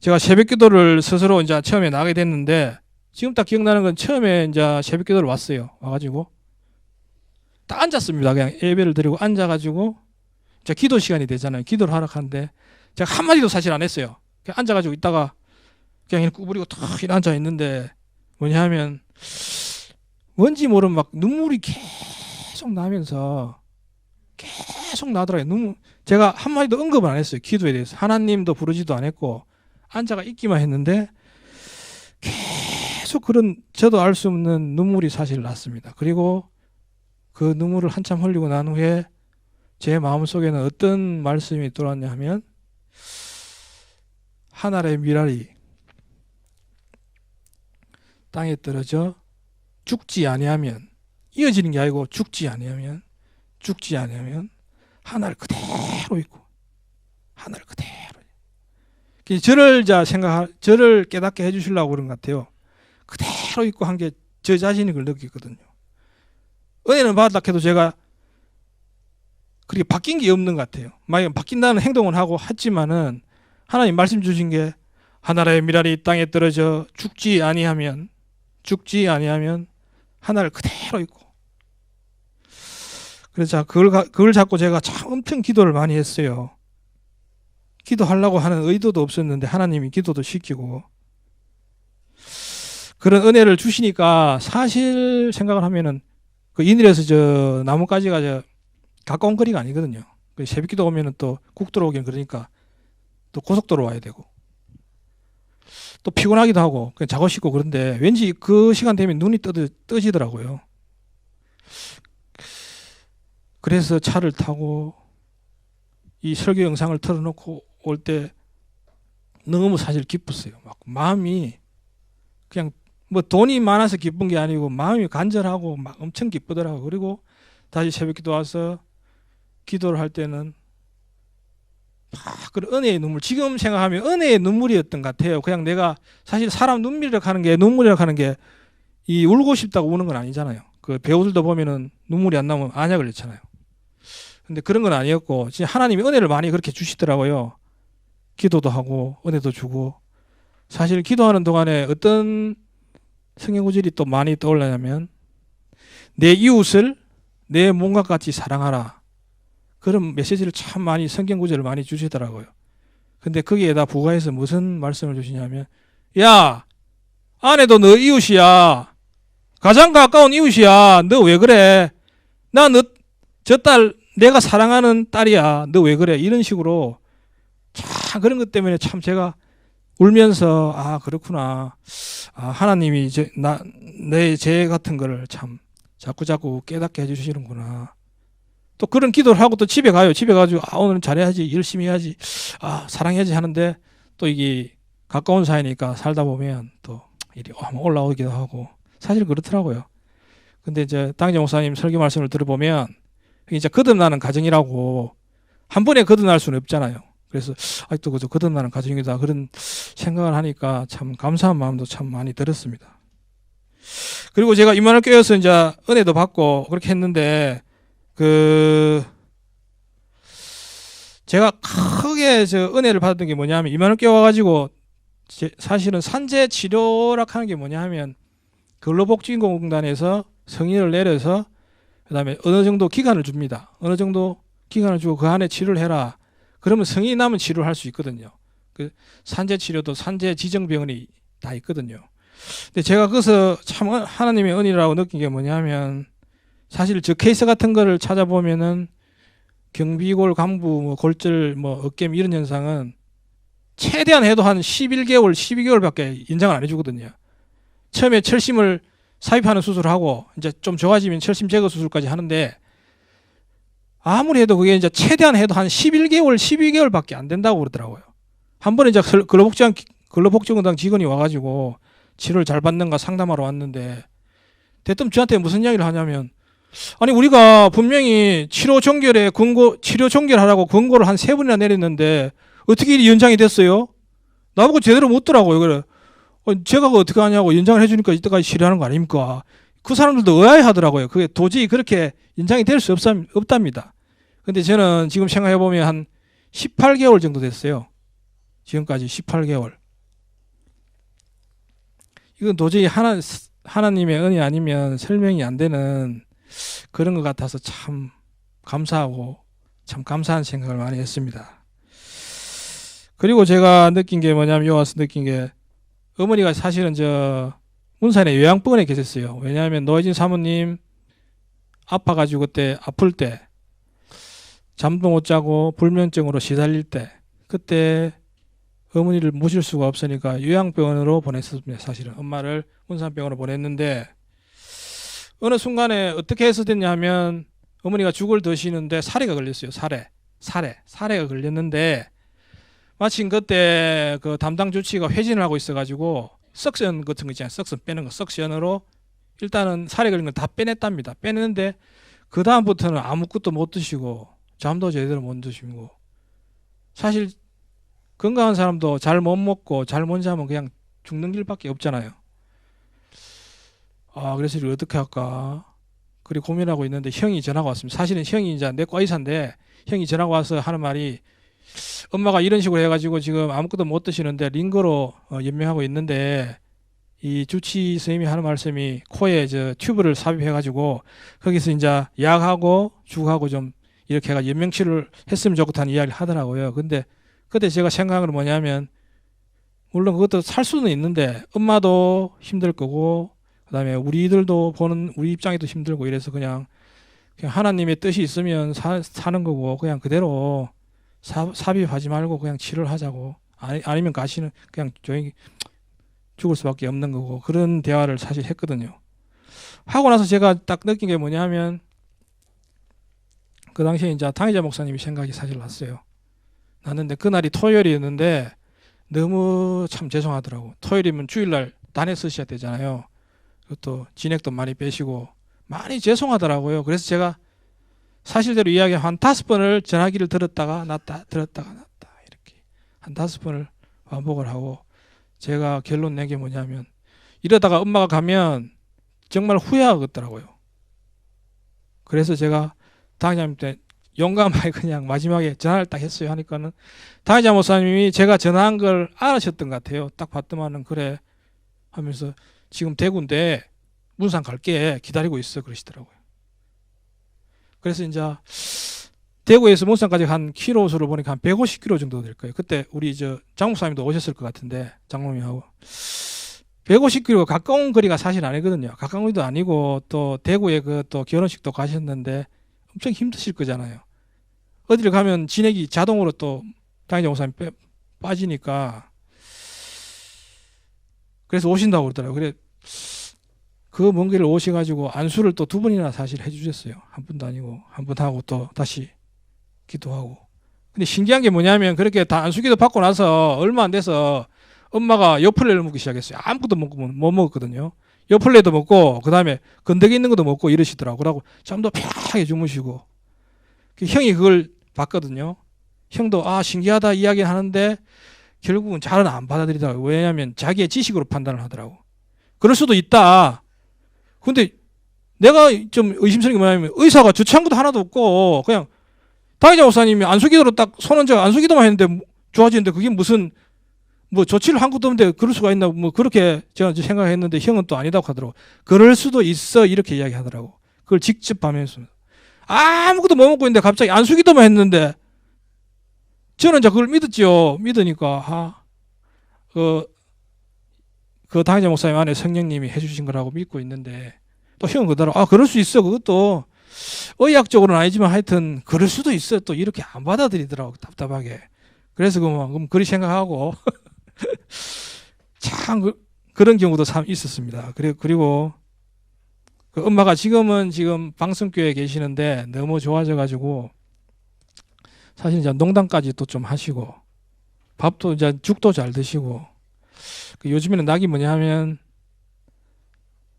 제가 새벽 기도를 스스로 이제 처음에 나가게 됐는데, 지금 딱 기억나는 건, 처음에 이제 새벽 기도를 왔어요. 와가지고 딱 앉았습니다. 그냥 예배를 드리고 앉아가지고, 이제 기도 시간이 되잖아요. 기도를 하러 가는데 제가 한마디도 사실 안 했어요. 그냥 앉아가지고 있다가 그냥 이렇게 구부리고 탁 이렇게 앉아 있는데, 뭐냐 하면 뭔지 모르는 막 눈물이 계속 나면서, 계속 나더라고요. 제가 한마디도 언급을 안 했어요, 기도에 대해서. 하나님도 부르지도 안 했고 앉아가 있기만 했는데, 계속 그런 저도 알 수 없는 눈물이 사실 났습니다. 그리고 그 눈물을 한참 흘리고 난 후에 제 마음속에는 어떤 말씀이 들어왔냐 하면, 하늘의 미랄이 땅에 떨어져 죽지 아니하면, 이어지는 게 아니고 죽지 아니하면 하늘 그대로 있고, 하늘 그대로. 저를 깨닫게 해주시려고 그런 것 같아요. 그대로 있고 한 게 저 자신이 그걸 느꼈거든요. 은혜는 받았다 해도 제가 그렇게 바뀐 게 없는 것 같아요. 만약 바뀐다는 행동은 하고 했지만은 하나님 말씀 주신 게 하늘의 미랄이 땅에 떨어져 죽지 아니하면 하늘 그대로 있고. 그래서 그걸 잡고 제가 참 엄청 기도를 많이 했어요. 기도하려고 하는 의도도 없었는데 하나님이 기도도 시키고, 그런 은혜를 주시니까 사실 생각을 하면은 그 인일에서 저 나뭇가지가 저 가까운 거리가 아니거든요. 그 새벽기도 오면은 또 국도로 오긴 그러니까 또 고속도로 와야 되고 또 피곤하기도 하고 그냥 자고 싶고 그런데 왠지 그 시간 되면 눈이 떠지더라고요. 그래서 차를 타고 이 설교 영상을 틀어놓고 올 때 너무 사실 기뻤어요. 막 마음이 그냥 뭐 돈이 많아서 기쁜 게 아니고 마음이 간절하고 막 엄청 기쁘더라고요. 그리고 다시 새벽기도 와서 기도를 할 때는 막 그런 은혜의 눈물, 지금 생각하면 은혜의 눈물이었던 것 같아요. 그냥 내가 사실 사람 눈물이라고 하는 게 이 울고 싶다고 우는 건 아니잖아요. 그 배우들도 보면은 눈물이 안 나오면 안약을 넣잖아요. 근데 그런 건 아니었고 진짜 하나님이 은혜를 많이 그렇게 주시더라고요. 기도도 하고 은혜도 주고. 사실 기도하는 동안에 어떤 성경 구절이 또 많이 떠올라냐면 내 이웃을 내 몸과 같이 사랑하라. 그런 메시지를 참 많이 성경 구절을 많이 주시더라고요. 근데 거기에다 부가해서 무슨 말씀을 주시냐면 야, 아내도 너 이웃이야. 가장 가까운 이웃이야. 너 왜 그래? 저 딸 내가 사랑하는 딸이야. 너 왜 그래? 이런 식으로 참 그런 것 때문에 참 제가 울면서 아 그렇구나. 아 하나님이 내 죄 같은 거를 참 자꾸 깨닫게 해주시는구나. 또 그런 기도를 하고 또 집에 가요. 집에 가지고 아 오늘은 잘해야지, 열심히 해야지, 아 사랑해야지 하는데 또 이게 가까운 사이니까 살다 보면 또 이리 올라오기도 하고 사실 그렇더라고요. 근데 이제 당재 목사님 설교 말씀을 들어보면 이제 거듭나는 가정이라고 한 번에 거듭날 수는 없잖아요. 그래서 아직도 그저 거듭나는 가정이다 그런 생각을 하니까 참 감사한 마음도 참 많이 들었습니다. 그리고 제가 임마누엘 교회에서 이제 은혜도 받고 그렇게 했는데 제가 크게 저 은혜를 받았던 게 뭐냐면 임마누엘 교회 와가지고 사실은 산재 치료라고 하는 게 뭐냐면 근로복지공단에서 성의를 내려서 그다음에 어느 정도 기간을 줍니다. 어느 정도 기간을 주고 그 안에 치료를 해라. 그러면 성이 나면 치료를 할 수 있거든요. 그 산재 치료도 산재 지정병원이 다 있거든요. 근데 제가 거기서 참 하나님의 은혜라고 느낀 게 뭐냐면 사실 저 케이스 같은 거를 찾아보면은 경비골, 강부, 뭐 골절, 뭐 어깨 이런 현상은 최대한 해도 한 11개월, 12개월밖에 인정을 안 해주거든요. 처음에 철심을 삽입하는 수술을 하고 이제 좀 좋아지면 철심 제거 수술까지 하는데 아무리 해도 그게 이제 최대한 해도 한 11개월, 12개월밖에 안 된다고 그러더라고요. 한 번에 이제 근로복지공단 직원이 와가지고 치료를 잘 받는가 상담하러 왔는데 대뜸 저한테 무슨 이야기를 하냐면 아니 우리가 분명히 치료 종결하라고 권고를 한 3번이나 내렸는데 어떻게 이 연장이 됐어요? 나보고 제대로 묻더라고요. 그래. 제가 어떻게 하냐고 연장을 해주니까 이때까지 치료하는 거 아닙니까? 그 사람들도 의아해하더라고요. 그게 도저히 그렇게 연장이 될 수 없답니다. 근데 저는 지금 생각해보면 한 18개월 정도 됐어요. 지금까지 18개월. 이건 도저히 하나님의 은혜 아니면 설명이 안 되는 그런 것 같아서 참 감사하고 참 감사한 생각을 많이 했습니다. 그리고 제가 느낀 게 뭐냐면 여기 와서 느낀 게 어머니가 사실은 저 문산에 요양병원에 계셨어요. 왜냐하면 노혜진 사모님 아파가지고 그때 아플 때 잠도 못 자고 불면증으로 시달릴 때 그때 어머니를 모실 수가 없으니까 요양병원으로 보냈습니다. 사실은 엄마를 문산병원으로 보냈는데 어느 순간에 어떻게 해서 됐냐 하면 어머니가 죽을 드시는데 사례가 걸렸어요. 사례가 걸렸는데 마침 그때 그 담당 주치의가 회진을 하고 있어가지고 석션 같은 거 있잖아요. 석션 빼는 거. 석션으로 일단은 살에 걸린 걸 다 빼냈답니다. 빼냈는데 그 다음부터는 아무것도 못 드시고 잠도 제대로 못 드시고 사실 건강한 사람도 잘 못 먹고 잘 못 자면 그냥 죽는 길밖에 없잖아요. 그래서 이걸 어떻게 할까? 그리 고민하고 있는데 형이 전화가 왔습니다. 사실은 형이 이제 내과 의사인데 형이 전화가 와서 하는 말이 엄마가 이런 식으로 해가지고 지금 아무것도 못 드시는데 링거로 연명하고 있는데 이 주치 선생님이 하는 말씀이 코에 저 튜브를 삽입해가지고 거기서 이제 약하고 죽하고 좀 이렇게 해가 연명치료를 했으면 좋겠다는 이야기를 하더라고요. 근데 그때 제가 생각한 건 뭐냐면 물론 그것도 살 수는 있는데 엄마도 힘들 거고 그다음에 우리들도 보는 우리 입장에도 힘들고 이래서 그냥 하나님의 뜻이 있으면 사는 거고 그냥 그대로 삽입하지 말고 그냥 치료를 하자고 아니면 가시는 그냥 조용히 죽을 수밖에 없는 거고 그런 대화를 사실 했거든요. 하고 나서 제가 딱 느낀 게 뭐냐면 그 당시에 이제 당의자 목사님이 생각이 사실 났어요. 났는데 그날이 토요일이었는데 너무 참 죄송하더라고. 토요일이면 주일날 단에 쓰셔야 되잖아요. 그것도 진액도 많이 빼시고 많이 죄송하더라고요. 그래서 제가 사실대로 이야기 한 5번을 전화기를 들었다가 놨다 들었다가 놨다 이렇게 한 5번을 반복을 하고 제가 결론 낸 게 뭐냐면 이러다가 엄마가 가면 정말 후회하겠더라고요. 그래서 제가 당의자님한테 용감하게 그냥 마지막에 전화를 딱 했어요. 하니까는 당의자 목사님이 제가 전화한 걸 알으셨던 것 같아요. 딱 봤더만은 그래 하면서 지금 대구인데 문산 갈게 기다리고 있어 그러시더라고요. 그래서 이제 대구에서 문산까지 한 킬로수로 보니까 한 150km 정도 될 거예요. 그때 우리 장 목사님도 오셨을 것 같은데 장로님하고 150km 가까운 거리가 사실 아니거든요. 가까운 거리도 아니고 또 대구에 그 또 결혼식도 가셨는데 엄청 힘드실 거잖아요. 어디를 가면 진액이 자동으로 또 당의자 목사님 빠지니까 그래서 오신다고 그러더라고요. 그래 그 먼 길을 오셔가지고 안수를 또 2번이나 사실 해주셨어요. 한 번도 아니고 한 번 하고 또 다시 기도하고. 근데 신기한 게 뭐냐면 그렇게 다 안수기도 받고 나서 얼마 안 돼서 엄마가 요플레를 먹기 시작했어요. 아무것도 못 먹었거든요. 요플레도 먹고 그 다음에 건더기 있는 것도 먹고 이러시더라고요. 그러고 잠도 편하게 주무시고 형이 그걸 봤거든요. 형도 신기하다 이야기 하는데 결국은 잘은 안 받아들이더라고요. 왜냐하면 자기의 지식으로 판단을 하더라고. 그럴 수도 있다. 근데 내가 좀 의심스러운 게 뭐냐면 의사가 주체한 것도 하나도 없고 그냥 당의자 목사님이 안수기도로 딱 손얹어 안수기도만 했는데 좋아지는데 그게 무슨 뭐 조치를 한 것도 없는데 그럴 수가 있나 뭐 그렇게 제가 생각했는데 형은 또 아니다고 하더라고. 그럴 수도 있어 이렇게 이야기하더라고. 그걸 직접 밤에서 아무것도 못 먹고 있는데 갑자기 안수기도만 했는데 저는 이제 그걸 믿었죠. 믿으니까 그 당의자 목사님 안에 성령님이 해주신 거라고 믿고 있는데 또 형은 그대로 그럴 수 있어. 그것도 의학적으로는 아니지만 하여튼 그럴 수도 있어. 또 이렇게 안 받아들이더라고 답답하게. 그래서 그럼 그리 생각하고 참 그런 경우도 참 있었습니다. 그리고 그 엄마가 지금 방송교회에 계시는데 너무 좋아져가지고 사실 이제 농담까지 또 좀 하시고 밥도 이제 죽도 잘 드시고 요즘에는 낙이 뭐냐면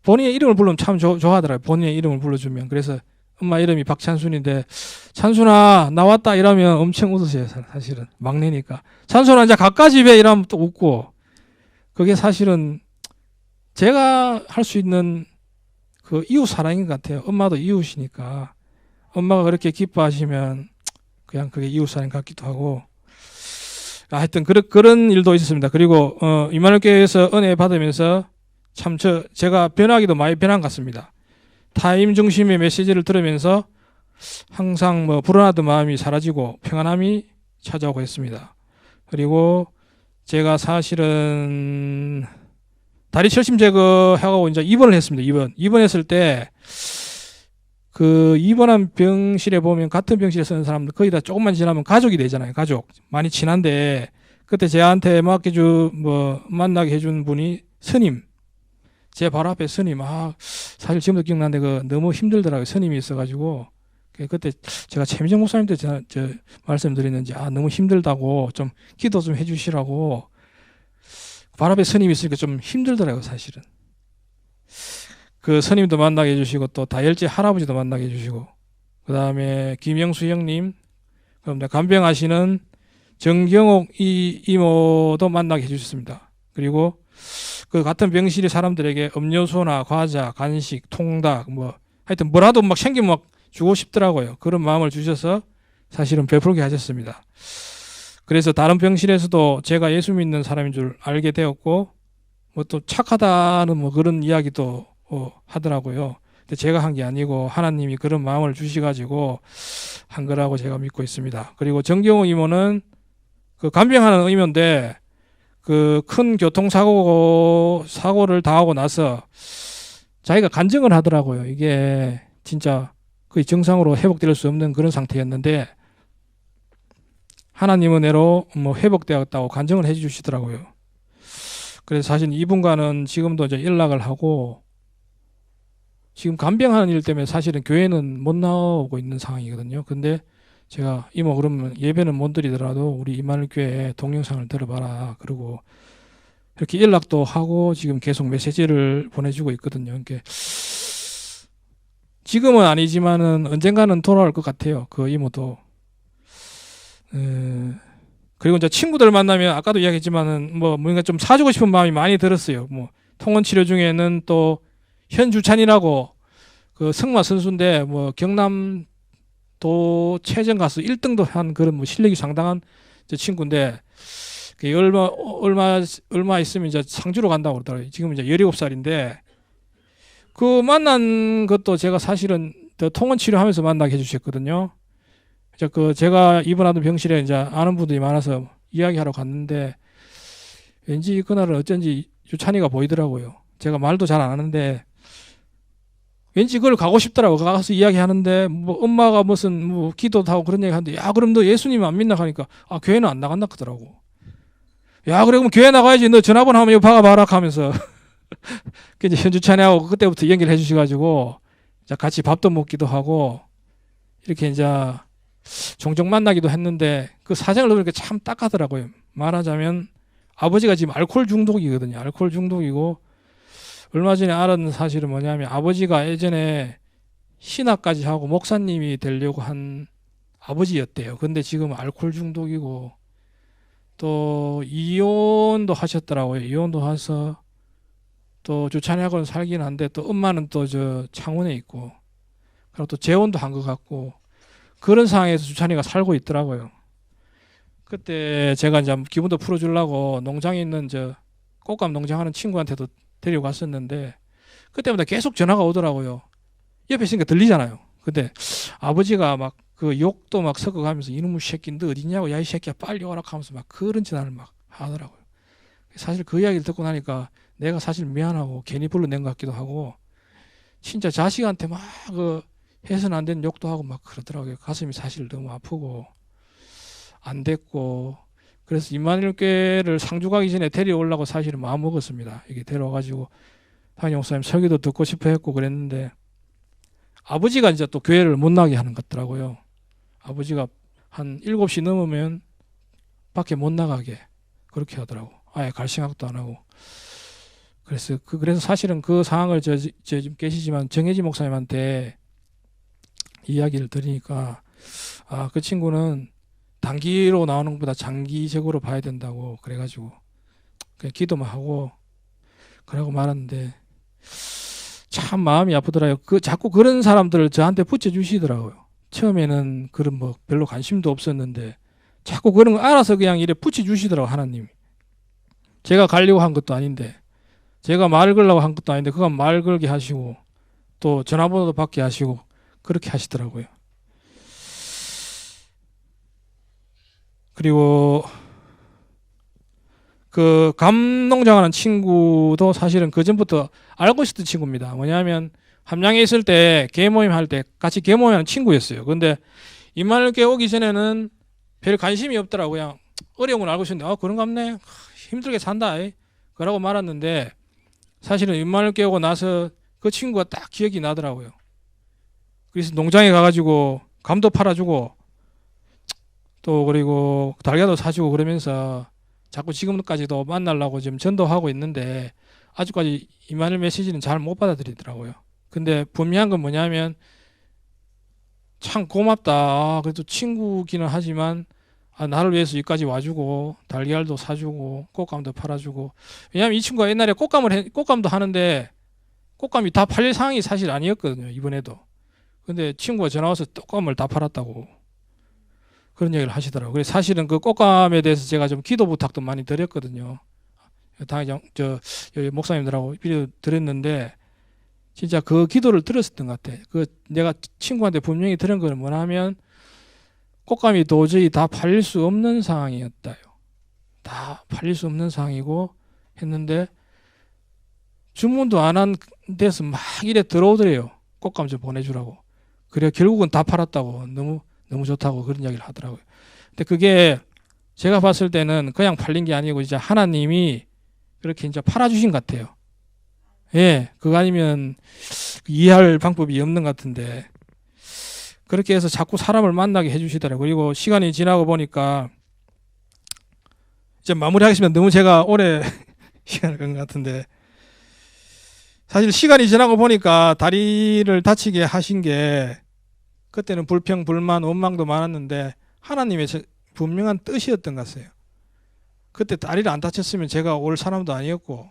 본인의 이름을 부르면 참 좋아하더라고요. 본인의 이름을 불러주면. 그래서 엄마 이름이 박찬순인데 찬순아 나왔다 이러면 엄청 웃으세요. 사실은 막내니까 찬순아 이제 가까 집에 이러면 또 웃고 그게 사실은 제가 할 수 있는 그 이웃 사랑인 것 같아요. 엄마도 이웃이니까 엄마가 그렇게 기뻐하시면 그냥 그게 이웃 사랑 같기도 하고 하여튼 그런 일도 있었습니다. 그리고 이마누엘 교회에서 은혜 받으면서 참 제가 변하기도 많이 변한 것 같습니다. 타임 중심의 메시지를 들으면서 항상 불안하던 마음이 사라지고 평안함이 찾아오고 했습니다. 그리고 제가 사실은 다리 철심 제거하고 이제 입원을 했습니다. 입원했을 때 그 입원한 병실에 보면 같은 병실에 쓰는 사람들 거의 다 조금만 지나면 가족이 되잖아요. 가족 많이 친한데 그때 저한테 만나게 해준 분이 스님. 제 바로 앞에 스님. 사실 지금도 기억나는데 너무 힘들더라고요. 스님이 있어가지고 그때 제가 최민정 목사님한테 저 말씀드렸는지 너무 힘들다고 좀 기도 좀 해주시라고. 바로 앞에 스님이 있으니까 좀 힘들더라고요, 사실은. 그 스님도 만나게 해주시고 또 다혈제 할아버지도 만나게 해주시고 그 다음에 김영수 형님, 그럼 간병하시는 정경옥 이모도 만나게 해주셨습니다. 그리고 그 같은 병실의 사람들에게 음료수나 과자, 간식, 통닭 뭐 하여튼 뭐라도 막 챙기면 막 주고 싶더라고요. 그런 마음을 주셔서 사실은 베풀게 하셨습니다. 그래서 다른 병실에서도 제가 예수 믿는 사람인 줄 알게 되었고 뭐 또 착하다는 뭐 그런 이야기도 하더라고요. 근데 제가 한 게 아니고 하나님이 그런 마음을 주시가지고 한 거라고 제가 믿고 있습니다. 그리고 정경호 이모는 그 간병하는 의모인데 그 큰 교통사고를 당하고 나서 자기가 간증을 하더라고요. 이게 진짜 거의 정상으로 회복될 수 없는 그런 상태였는데 하나님 은혜로 뭐 회복되었다고 간증을 해주시더라고요. 그래서 사실 이분과는 지금도 이제 연락을 하고 지금 간병하는 일 때문에 사실은 교회는 못 나오고 있는 상황이거든요. 근데 제가 이모 그러면 예배는 못 드리더라도 우리 이만희 교회 동영상을 들어봐라. 그리고 이렇게 연락도 하고 지금 계속 메시지를 보내주고 있거든요. 그러니까 지금은 아니지만은 언젠가는 돌아올 것 같아요. 그 이모도. 그리고 이제 친구들 만나면 아까도 이야기했지만은 뭐 뭔가 좀 사주고 싶은 마음이 많이 들었어요. 뭐 통원 치료 중에는 또 현주찬이라고 그 승마 선수인데 뭐 경남도 체전 가수 1등도 한 그런 뭐 실력이 상당한 저 친구인데 그 얼마 있으면 이제 상주로 간다고 그러더라고요. 지금 이제 17살인데 그 만난 것도 제가 사실은 더 통원 치료하면서 만나게 해주셨거든요. 제가 입원하던 병실에 이제 아는 분들이 많아서 이야기하러 갔는데 왠지 그날은 어쩐지 유찬이가 보이더라고요. 제가 말도 잘 안 하는데 왠지 그걸 가고 싶더라고. 가서 이야기하는데 뭐 엄마가 무슨 뭐 기도도 하고 그런 얘기 하는데 야 그럼 너 예수님 안 믿나 하니까 아 교회는 안 나간다 그러더라고. 야 그래 그럼 교회 나가야지. 너 전화번호 한번 박아봐라 하면서 이제 현주찬이하고 그때부터 연결해 주셔가지고 같이 밥도 먹기도 하고 이렇게 이제 종종 만나기도 했는데 그 사정을 들으니까 참 딱하더라고요. 말하자면 아버지가 지금 알코올 중독이거든요. 알코올 중독이고 얼마 전에 알았는 사실은 뭐냐면 아버지가 예전에 신학까지 하고 목사님이 되려고 한 아버지였대요. 근데 지금 알코올 중독이고 또 이혼도 하셨더라고요. 이혼도 해서 또 주찬이하고는 살긴 한데 또 엄마는 또 저 창원에 있고 그리고 또 재혼도 한 것 같고 그런 상황에서 주찬이가 살고 있더라고요. 그때 제가 이제 기분도 풀어주려고 농장에 있는 저 꽃감 농장하는 친구한테도 데리고 갔었는데 그때마다 계속 전화가 오더라고요. 옆에 있으니까 들리잖아요. 근데 아버지가 막 그 욕도 막 섞어가면서 이놈의 새끼 너 어디냐고 야 이 새끼야 빨리 오라 하면서 막 그런 전화를 막 하더라고요. 사실 그 이야기를 듣고 나니까 내가 사실 미안하고 괜히 불러낸 것 같기도 하고 진짜 자식한테 막 그 해서는 안 되는 욕도 하고 막 그러더라고요. 가슴이 사실 너무 아프고 안 됐고 그래서 임마누엘교회를 상주 가기 전에 데려오려고 사실은 마음 먹었습니다. 이게 데려와가지고 당연히 목사님 설교도 듣고 싶어 했고 그랬는데 아버지가 이제 또 교회를 못 나게 하는 것 같더라고요. 아버지가 한 7시 넘으면 밖에 못 나가게 그렇게 하더라고. 아예 갈 생각도 안 하고. 그래서 사실은 그 상황을 지금 계시지만 정혜지 목사님한테 이야기를 드리니까 아, 그 친구는 단기로 나오는 것보다 장기적으로 봐야 된다고 그래가지고 그냥 기도만 하고 그러고 말았는데 참 마음이 아프더라고요. 자꾸 그런 사람들을 저한테 붙여주시더라고요. 처음에는 그런 뭐 별로 관심도 없었는데 자꾸 그런 거 알아서 그냥 이래 붙여주시더라고요. 하나님이. 제가 가려고 한 것도 아닌데 제가 말 걸려고 한 것도 아닌데 그가 말 걸게 하시고 또 전화번호도 받게 하시고 그렇게 하시더라고요. 그리고 그 감농장하는 친구도 사실은 그 전부터 알고 있었던 친구입니다. 뭐냐면 함양에 있을 때 개모임 할 때 같이 개모임하는 친구였어요. 근데 임마누엘교회 오기 전에는 별 관심이 없더라고요. 그냥 어려운 건 알고 있었는데 그런갑네 힘들게 산다 그러고 말았는데 사실은 임마누엘교회 오고 나서 그 친구가 딱 기억이 나더라고요. 그래서 농장에 가가지고 감도 팔아주고 또 그리고 달걀도 사주고 그러면서 자꾸 지금까지도 만나려고 지금 전도하고 있는데 아직까지 이마일 메시지는 잘 못 받아들이더라고요. 근데 분명한 건 뭐냐면 참 고맙다. 그래도 친구기는 하지만 나를 위해서 여기까지 와주고 달걀도 사주고 꽃감도 팔아주고. 왜냐하면 이 친구가 옛날에 꽃감도 하는데 꽃감이 다 팔릴 상황이 사실 아니었거든요. 이번에도. 근데 친구가 전화 와서 꽃감을 다 팔았다고 그런 얘기를 하시더라고요. 그래서 사실은 그 꽃감에 대해서 제가 좀 기도 부탁도 많이 드렸거든요. 당장 여기 목사님들하고 비료 드렸는데 진짜 그 기도를 들었었던 것 같아. 그 내가 친구한테 분명히 들은 건 뭐냐면 꽃감이 도저히 다 팔릴 수 없는 상황이었다요. 다 팔릴 수 없는 상황이고 했는데 주문도 안 한 데서 막 이래 들어오더래요. 꽃감 좀 보내주라고. 그래 결국은 다 팔았다고. 너무 좋다고 그런 이야기를 하더라고요. 근데 그게 제가 봤을 때는 그냥 팔린 게 아니고 이제 하나님이 그렇게 이제 팔아주신 것 같아요. 예, 그거 아니면 이해할 방법이 없는 것 같은데 그렇게 해서 자꾸 사람을 만나게 해주시더라고요. 그리고 시간이 지나고 보니까 이제 마무리하겠습니다. 너무 제가 오래 시간을 끈 것 같은데 사실 시간이 지나고 보니까 다리를 다치게 하신 게 그때는 불평, 불만, 원망도 많았는데 하나님의 분명한 뜻이었던 것 같아요. 그때 다리를 안 다쳤으면 제가 올 사람도 아니었고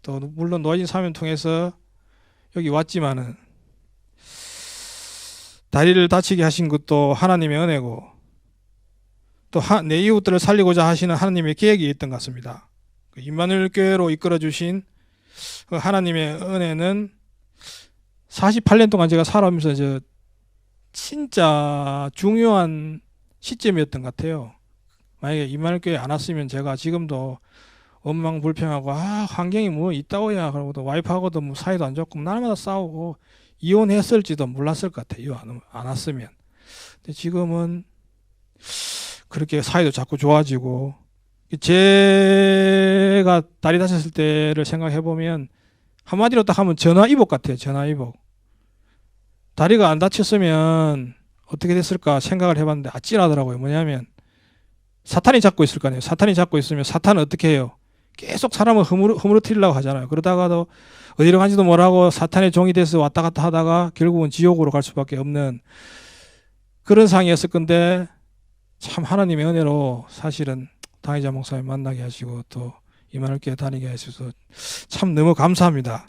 또 물론 노아진 사명 통해서 여기 왔지만은 다리를 다치게 하신 것도 하나님의 은혜고 또 내 이웃들을 살리고자 하시는 하나님의 계획이 있던 것 같습니다. 임마누엘 교회로 이끌어 주신 하나님의 은혜는 48년 동안 제가 살아오면서 진짜 중요한 시점이었던 것 같아요. 만약에 임마누엘 교회 안 왔으면 제가 지금도 원망불평하고 환경이 뭐 있다고야 그러고도 와이프하고도 뭐 사이도 안 좋고 날마다 싸우고 이혼했을지도 몰랐을 것 같아요. 안 왔으면. 근데 지금은 그렇게 사이도 자꾸 좋아지고 제가 다리 다쳤을 때를 생각해 보면 한마디로 딱 하면 전화위복 같아요. 전화위복. 다리가 안 다쳤으면 어떻게 됐을까 생각을 해봤는데 아찔하더라고요. 뭐냐면 사탄이 잡고 있을 거 아니에요. 사탄이 잡고 있으면 사탄은 어떻게 해요? 계속 사람을 허물어뜨리려고 하잖아요. 그러다가도 어디로 간지도 모르고 사탄의 종이 돼서 왔다 갔다 하다가 결국은 지옥으로 갈 수밖에 없는 그런 상황이었을 건데 참 하나님의 은혜로 사실은 당의자 목사님 만나게 하시고 또 임마누엘 교회 다니게 하셔서 참 너무 감사합니다.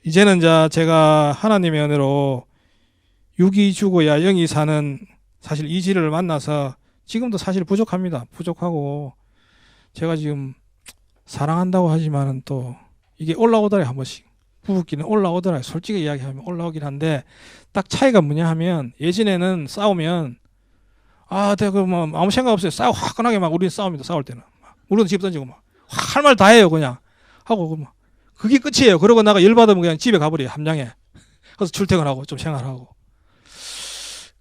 이제는 제가 하나님의 은혜로 육이 죽어야 영이 사는 사실 이지를 만나서 지금도 사실 부족합니다. 부족하고 제가 지금 사랑한다고 하지만은 또 이게 올라오더라고요. 한 번씩 부부끼리는 올라오더라고요. 솔직히 이야기하면 올라오긴 한데 딱 차이가 뭐냐 하면 예전에는 싸우면 내가 뭐 아무 생각 없어요. 화끈하게 막 우리는 싸웁니다. 싸울 때는 물론 집 던지고 막 할 말 다 해요. 그냥 하고 막 그게 끝이에요. 그러고 나가 열받으면 그냥 집에 가버려요. 함량에. 그래서 출퇴근하고 좀 생활하고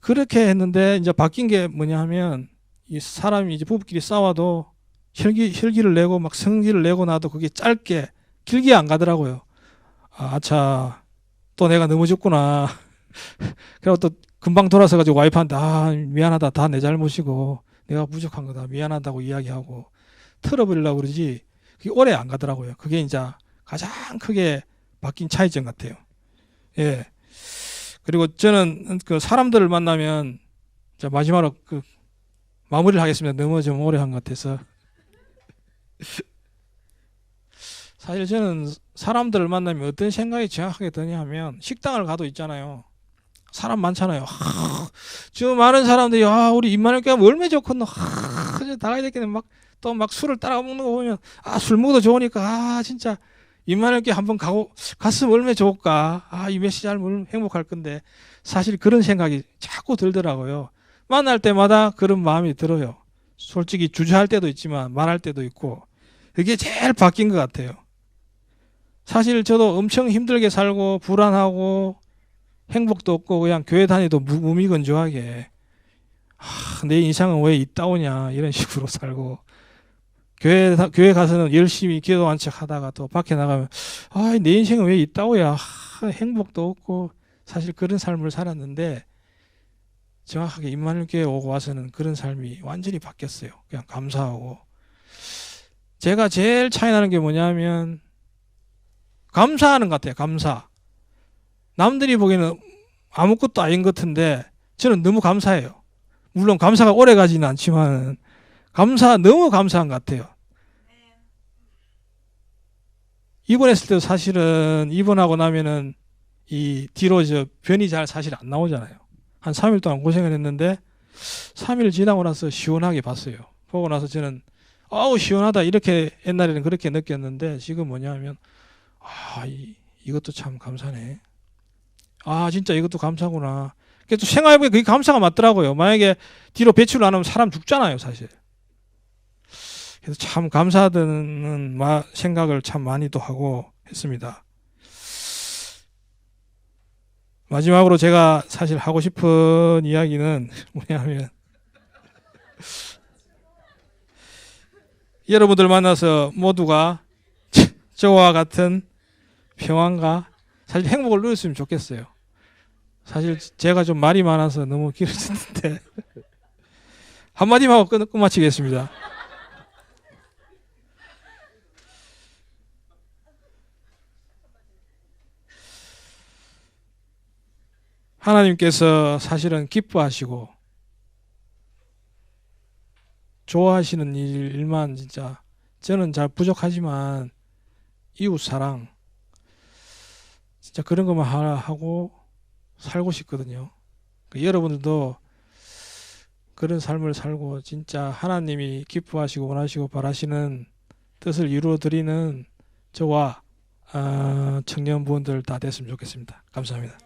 그렇게 했는데 이제 바뀐 게 뭐냐 하면 이 사람이 이제 부부끼리 싸워도 혈기를 내고 막 성기를 내고 나도 그게 짧게 길게 안 가더라고요. 아차 또 내가 넘어졌구나. 그리고 또 금방 돌아서 가지고 와이프한테 미안하다. 다 내 잘못이고 내가 부족한 거다. 미안하다고 이야기하고 털어버리려고 그러지 그게 오래 안 가더라고요. 그게 이제 가장 크게 바뀐 차이점 같아요. 예. 그리고 저는 그 사람들을 만나면 마지막으로 마무리를 하겠습니다. 너무 좀 오래 한 것 같아서. 사실 저는 사람들을 만나면 어떤 생각이 정확하게 드냐 하면 식당을 가도 있잖아요. 사람 많잖아요. 저 많은 사람들이 우리 임마누엘 교회 얼마나 좋겠노. 나가야 되겠네. 또 막 술을 따라 먹는 거 보면 술 먹어도 좋으니까 진짜 임마누엘 교회 한번 갔으면 얼마나 좋을까. 이 메시지 알면 행복할 건데 사실 그런 생각이 자꾸 들더라고요. 만날 때마다 그런 마음이 들어요. 솔직히 주저할 때도 있지만 말할 때도 있고 그게 제일 바뀐 것 같아요. 사실 저도 엄청 힘들게 살고 불안하고 행복도 없고 그냥 교회 다니도 무미건조하게 내 인생은 왜 이따오냐 이런 식으로 살고 교회 가서는 열심히 기도한 척 하다가 또 밖에 나가면 내 인생은 왜 이따오야 행복도 없고 사실 그런 삶을 살았는데 정확하게 임마누엘교회 오고 와서는 그런 삶이 완전히 바뀌었어요. 그냥 감사하고. 제가 제일 차이 나는 게 뭐냐면 감사하는 것 같아요. 감사. 남들이 보기에는 아무것도 아닌 것 같은데 저는 너무 감사해요. 물론 감사가 오래 가지는 않지만 너무 감사한 것 같아요. 입원했을 때도 사실은 입원하고 나면은 이 뒤로 변이 잘 사실 안 나오잖아요. 한 3일 동안 고생을 했는데 3일 지나고 나서 시원하게 봤어요. 보고 나서 저는 아우 시원하다 이렇게 옛날에는 그렇게 느꼈는데 지금 뭐냐면 이것도 참 감사네. 진짜 이것도 감사구나. 그래서 생각해보니까 그게 감사가 맞더라고요. 만약에 뒤로 배출 안 하면 사람 죽잖아요, 사실. 그래서 참 감사하다는 생각을 참 많이 또 하고 했습니다. 마지막으로 제가 사실 하고 싶은 이야기는 뭐냐면 여러분들 만나서 모두가 저와 같은 평안과 사실 행복을 누렸으면 좋겠어요. 사실 제가 좀 말이 많아서 너무 길어졌는데 한마디만 하고 끝마치겠습니다. 하나님께서 사실은 기뻐하시고 좋아하시는 일만 진짜 저는 잘 부족하지만 이웃 사랑 진짜 그런 것만 하고 살고 싶거든요. 여러분들도 그런 삶을 살고 진짜 하나님이 기뻐하시고 원하시고 바라시는 뜻을 이루어 드리는 저와 청년부원들 다 됐으면 좋겠습니다. 감사합니다.